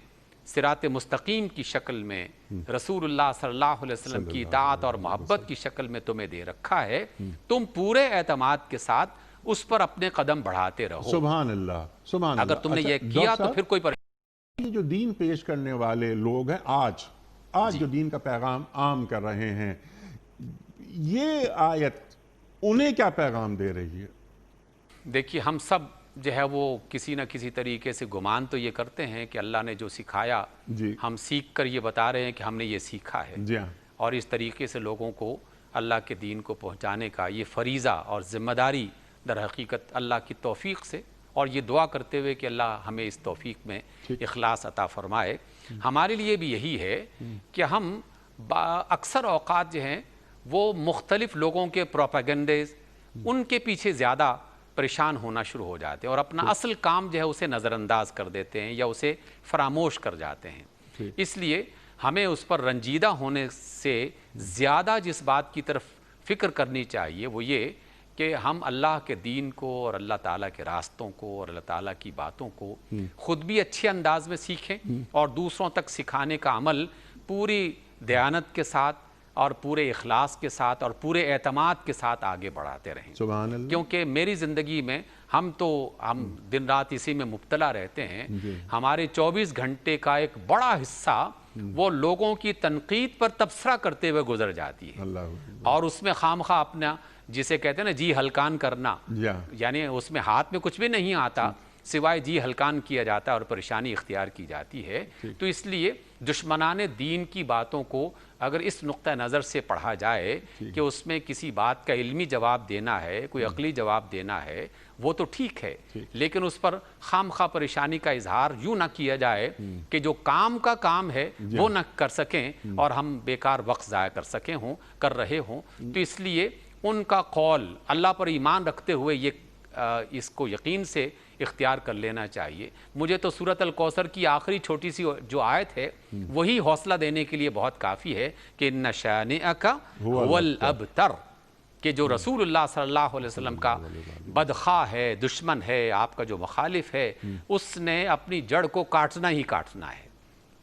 صراط مستقیم کی شکل میں رسول اللہ صلی اللہ علیہ وسلم کی اطاعت اور محبت کی شکل میں تمہیں دے رکھا ہے، تم پورے اعتماد کے ساتھ اس پر اپنے قدم بڑھاتے رہو۔ سبحان اللہ، سبحان اللہ۔ اگر تم نے یہ کیا تو پھر کوئی یہ جو دین پیش کرنے والے لوگ ہیں آج جو دین کا پیغام عام کر رہے ہیں، یہ آیت انہیں کیا پیغام دے رہی ہے؟ دیکھیے ہم سب جو ہے وہ کسی نہ کسی طریقے سے گمان تو یہ کرتے ہیں کہ اللہ نے جو سکھایا ہم سیکھ کر یہ بتا رہے ہیں کہ ہم نے یہ سیکھا ہے، جی ہاں، اور اس طریقے سے لوگوں کو اللہ کے دین کو پہنچانے کا یہ فریضہ اور ذمہ داری در حقیقت اللہ کی توفیق سے، اور یہ دعا کرتے ہوئے کہ اللہ ہمیں اس توفیق میں اخلاص عطا فرمائے۔ ہمارے لیے بھی یہی ہے کہ ہم اکثر اوقات جو ہیں وہ مختلف لوگوں کے پروپیگنڈیز ان کے پیچھے زیادہ پریشان ہونا شروع ہو جاتے ہیں، اور اپنا اصل کام جو ہے اسے نظر انداز کر دیتے ہیں یا اسے فراموش کر جاتے ہیں۔ اس لیے ہمیں اس پر رنجیدہ ہونے سے زیادہ جس بات کی طرف فکر کرنی چاہیے وہ یہ کہ ہم اللہ کے دین کو اور اللہ تعالیٰ کے راستوں کو اور اللہ تعالیٰ کی باتوں کو خود بھی اچھے انداز میں سیکھیں اور دوسروں تک سکھانے کا عمل پوری دیانت کے ساتھ اور پورے اخلاص کے ساتھ اور پورے اعتماد کے ساتھ آگے بڑھاتے رہیں۔ سبحان اللہ۔ کیونکہ میری زندگی میں ہم دن رات اسی میں مبتلا رہتے ہیں، ہمارے 24 گھنٹے کا ایک بڑا حصہ وہ لوگوں کی تنقید پر تبصرہ کرتے ہوئے گزر جاتی ہے، اور اس میں خامخواہ اپنا جسے کہتے ہیں نا جی ہلکان کرنا، یعنی اس میں ہاتھ میں کچھ بھی نہیں آتا سوائے جی ہلکان کیا جاتا ہے اور پریشانی اختیار کی جاتی ہے۔ تو اس لیے دشمنان دین کی باتوں کو اگر اس نقطہ نظر سے پڑھا جائے کہ اس میں کسی بات کا علمی جواب دینا ہے، کوئی عقلی جواب دینا ہے، وہ تو ٹھیک ہے، لیکن اس پر خام خواہ پریشانی کا اظہار یوں نہ کیا جائے کہ جو کام کا کام ہے وہ نہ کر سکیں اور ہم بیکار وقت ضائع کر رہے ہوں۔ تو اس لیے ان کا قول اللہ پر ایمان رکھتے ہوئے اس کو یقین سے اختیار کر لینا چاہیے۔ مجھے تو سورۃ الکوثر کی آخری چھوٹی سی جو آیت ہے وہی حوصلہ دینے کے لیے بہت کافی ہے کہ ان شانئک هو الابتر، کہ جو رسول اللہ صلی اللہ علیہ وسلم کا بدخواہ ہے، دشمن ہے، آپ کا جو مخالف ہے، اس نے اپنی جڑ کو کاٹنا ہی کاٹنا ہے،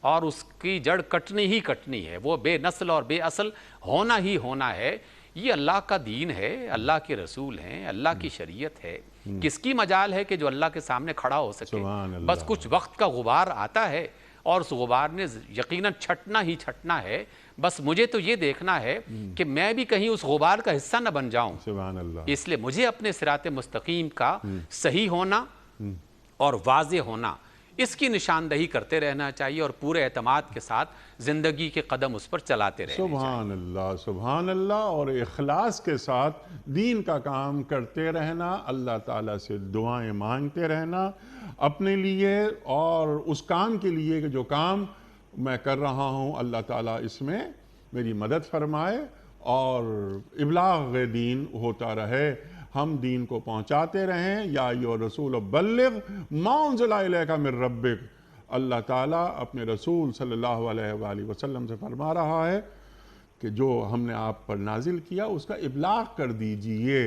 اور اس کی جڑ کٹنی ہی کٹنی ہے، وہ بے نسل اور بے اصل ہونا ہی ہونا ہے۔ یہ اللہ کا دین ہے، اللہ کے رسول ہیں، اللہ کی شریعت ہے، کس کی مجال ہے کہ جو اللہ کے سامنے کھڑا ہو سکے؟ بس کچھ وقت کا غبار آتا ہے اور اس غبار نے یقیناً چھٹنا ہی چھٹنا ہے۔ بس مجھے تو یہ دیکھنا ہے کہ میں بھی کہیں اس غبار کا حصہ نہ بن جاؤں، اس لیے مجھے اپنے صراط مستقیم کا صحیح ہونا اور واضح ہونا اس کی نشاندہی کرتے رہنا چاہیے اور پورے اعتماد کے ساتھ زندگی کے قدم اس پر چلاتے رہنا چاہیے۔ سبحان اللہ، سبحان اللہ، اور اخلاص کے ساتھ دین کا کام کرتے رہنا، اللہ تعالیٰ سے دعائیں مانگتے رہنا اپنے لیے اور اس کام کے لیے کہ جو کام میں کر رہا ہوں اللہ تعالیٰ اس میں میری مدد فرمائے اور ابلاغ دین ہوتا رہے، ہم دین کو پہنچاتے رہیں۔ یا ایھا الرسول بلغ ما انزل الیک من ربک، اللہ تعالیٰ اپنے رسول صلی اللہ علیہ وآلہ وسلم سے فرما رہا ہے کہ جو ہم نے آپ پر نازل کیا اس کا ابلاغ کر دیجئے۔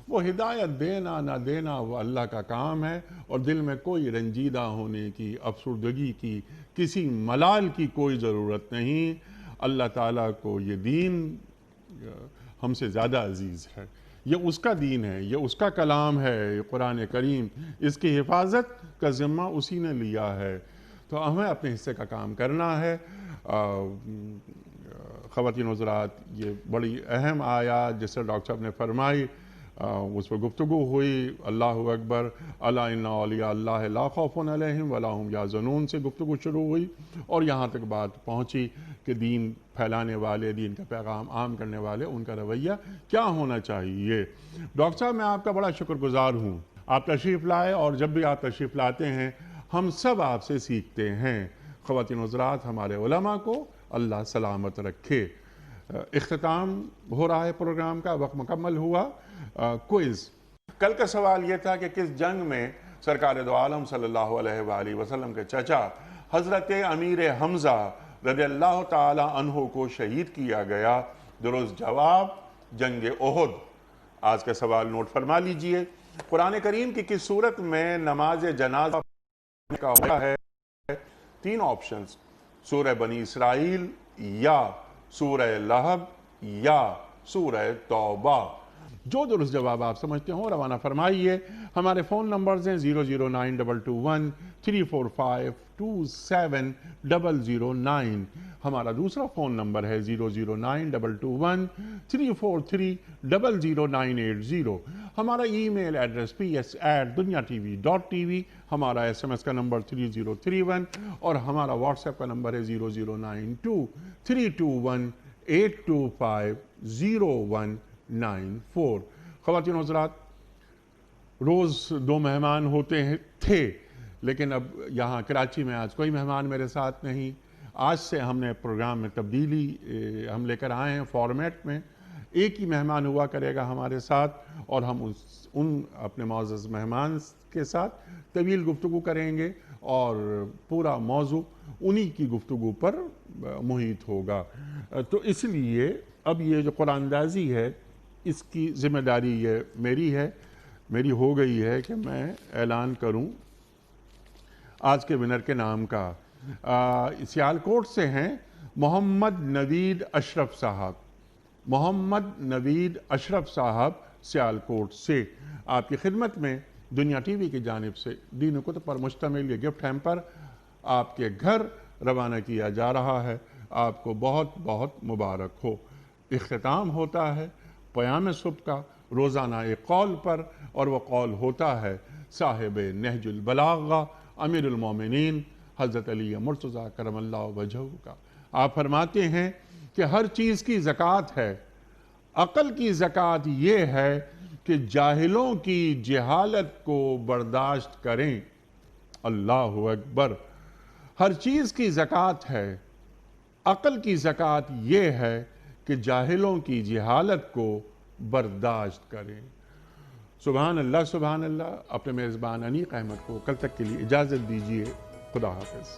وہ ہدایت دینا نہ دینا وہ اللہ کا کام ہے، اور دل میں کوئی رنجیدہ ہونے کی، افسردگی کی، کسی ملال کی کوئی ضرورت نہیں۔ اللہ تعالیٰ کو یہ دین ہم سے زیادہ عزیز ہے، یہ اس کا دین ہے، یہ اس کا کلام ہے، یہ قرآن کریم، اس کی حفاظت کا ذمہ اسی نے لیا ہے، تو ہمیں اپنے حصے کا کام کرنا ہے۔ خواتین و حضرات، یہ بڑی اہم آیات جس سے ڈاکٹر صاحب نے فرمائی اس پر گفتگو ہوئی، اللہ اکبر، الا ان اولیاء اللہ لا خوف علیہم ولا هم یحزنون سے گفتگو شروع ہوئی، اور یہاں تک بات پہنچی کہ دین پھیلانے والے، دین کا پیغام عام کرنے والے، ان کا رویہ کیا ہونا چاہیے۔ ڈاکٹر صاحب میں آپ کا بڑا شکر گزار ہوں، آپ تشریف لائے، اور جب بھی آپ تشریف لاتے ہیں ہم سب آپ سے سیکھتے ہیں۔ خواتین و حضرات، ہمارے علماء کو اللہ سلامت رکھے۔ اختتام ہو رہا ہے پروگرام کا، وقت مکمل ہوا۔ کوئز، کل کا سوال یہ تھا کہ کس جنگ میں سرکار دو عالم صلی اللہ علیہ وآلہ وسلم کے چچا حضرت امیر حمزہ رضی اللہ تعالی عنہ کو شہید کیا گیا؟ درست جواب جنگ احد۔ آج کا سوال نوٹ فرما لیجئے، قرآن کریم کی کس صورت میں نماز جنازہ کا ہوتا ہے؟ 3 آپشنز، سورہ بنی اسرائیل یا سورہ لہب یا سورہ توبہ۔ جو درست جواب آپ سمجھتے ہوں روانہ فرمائیے۔ ہمارے فون نمبرز ہیں 009221345270009، ہمارا دوسرا فون نمبر ہے 0092234300980، ہمارا ای میل ایڈریس ps@dunyatv.tv، ہمارا SMS کا نمبر 3031 اور ہمارا واٹس ایپ کا نمبر ہے 00923258250194۔ خواتین و حضرات، روز 2 مہمان ہوتے تھے، لیکن اب یہاں کراچی میں آج کوئی مہمان میرے ساتھ نہیں۔ آج سے ہم نے پروگرام میں تبدیلی ہم لے کر آئے ہیں فارمیٹ میں، ایک ہی مہمان ہوا کرے گا ہمارے ساتھ، اور ہم ان اپنے معزز مہمان کے ساتھ طویل گفتگو کریں گے اور پورا موضوع انہی کی گفتگو پر محیط ہوگا۔ تو اس لیے اب یہ جو قرآن اندازی ہے، اس کی ذمہ داری یہ میری ہو گئی ہے کہ میں اعلان کروں آج کے ونر کے نام کا۔ سیالکوٹ سے ہیں محمد نوید اشرف صاحب۔ محمد نوید اشرف صاحب سیالکوٹ سے آپ کی خدمت میں دنیا ٹی وی کی جانب سے دین و کتب پر مشتمل یہ گفٹ ہیمپر آپ کے گھر روانہ کیا جا رہا ہے۔ آپ کو بہت بہت مبارک ہو۔ اختتام ہوتا ہے پیام صبح کا روزانہ ایک قول پر، اور وہ قول ہوتا ہے صاحب نہج البلاغہ امیر المومنین حضرت علی مرتضیٰ کرم اللہ وجہہ کا۔ آپ فرماتے ہیں کہ ہر چیز کی زکوٰۃ ہے، عقل کی زکوٰۃ یہ ہے کہ جاہلوں کی جہالت کو برداشت کریں۔ اللہ اکبر۔ ہر چیز کی زکوٰۃ ہے، عقل کی زکوٰۃ یہ ہے کہ جاہلوں کی جہالت کو برداشت کریں۔ سبحان اللہ سبحان اللہ۔ اپنے میزبان انیق احمد کو کل تک کے لیے اجازت دیجیے۔ خدا حافظ۔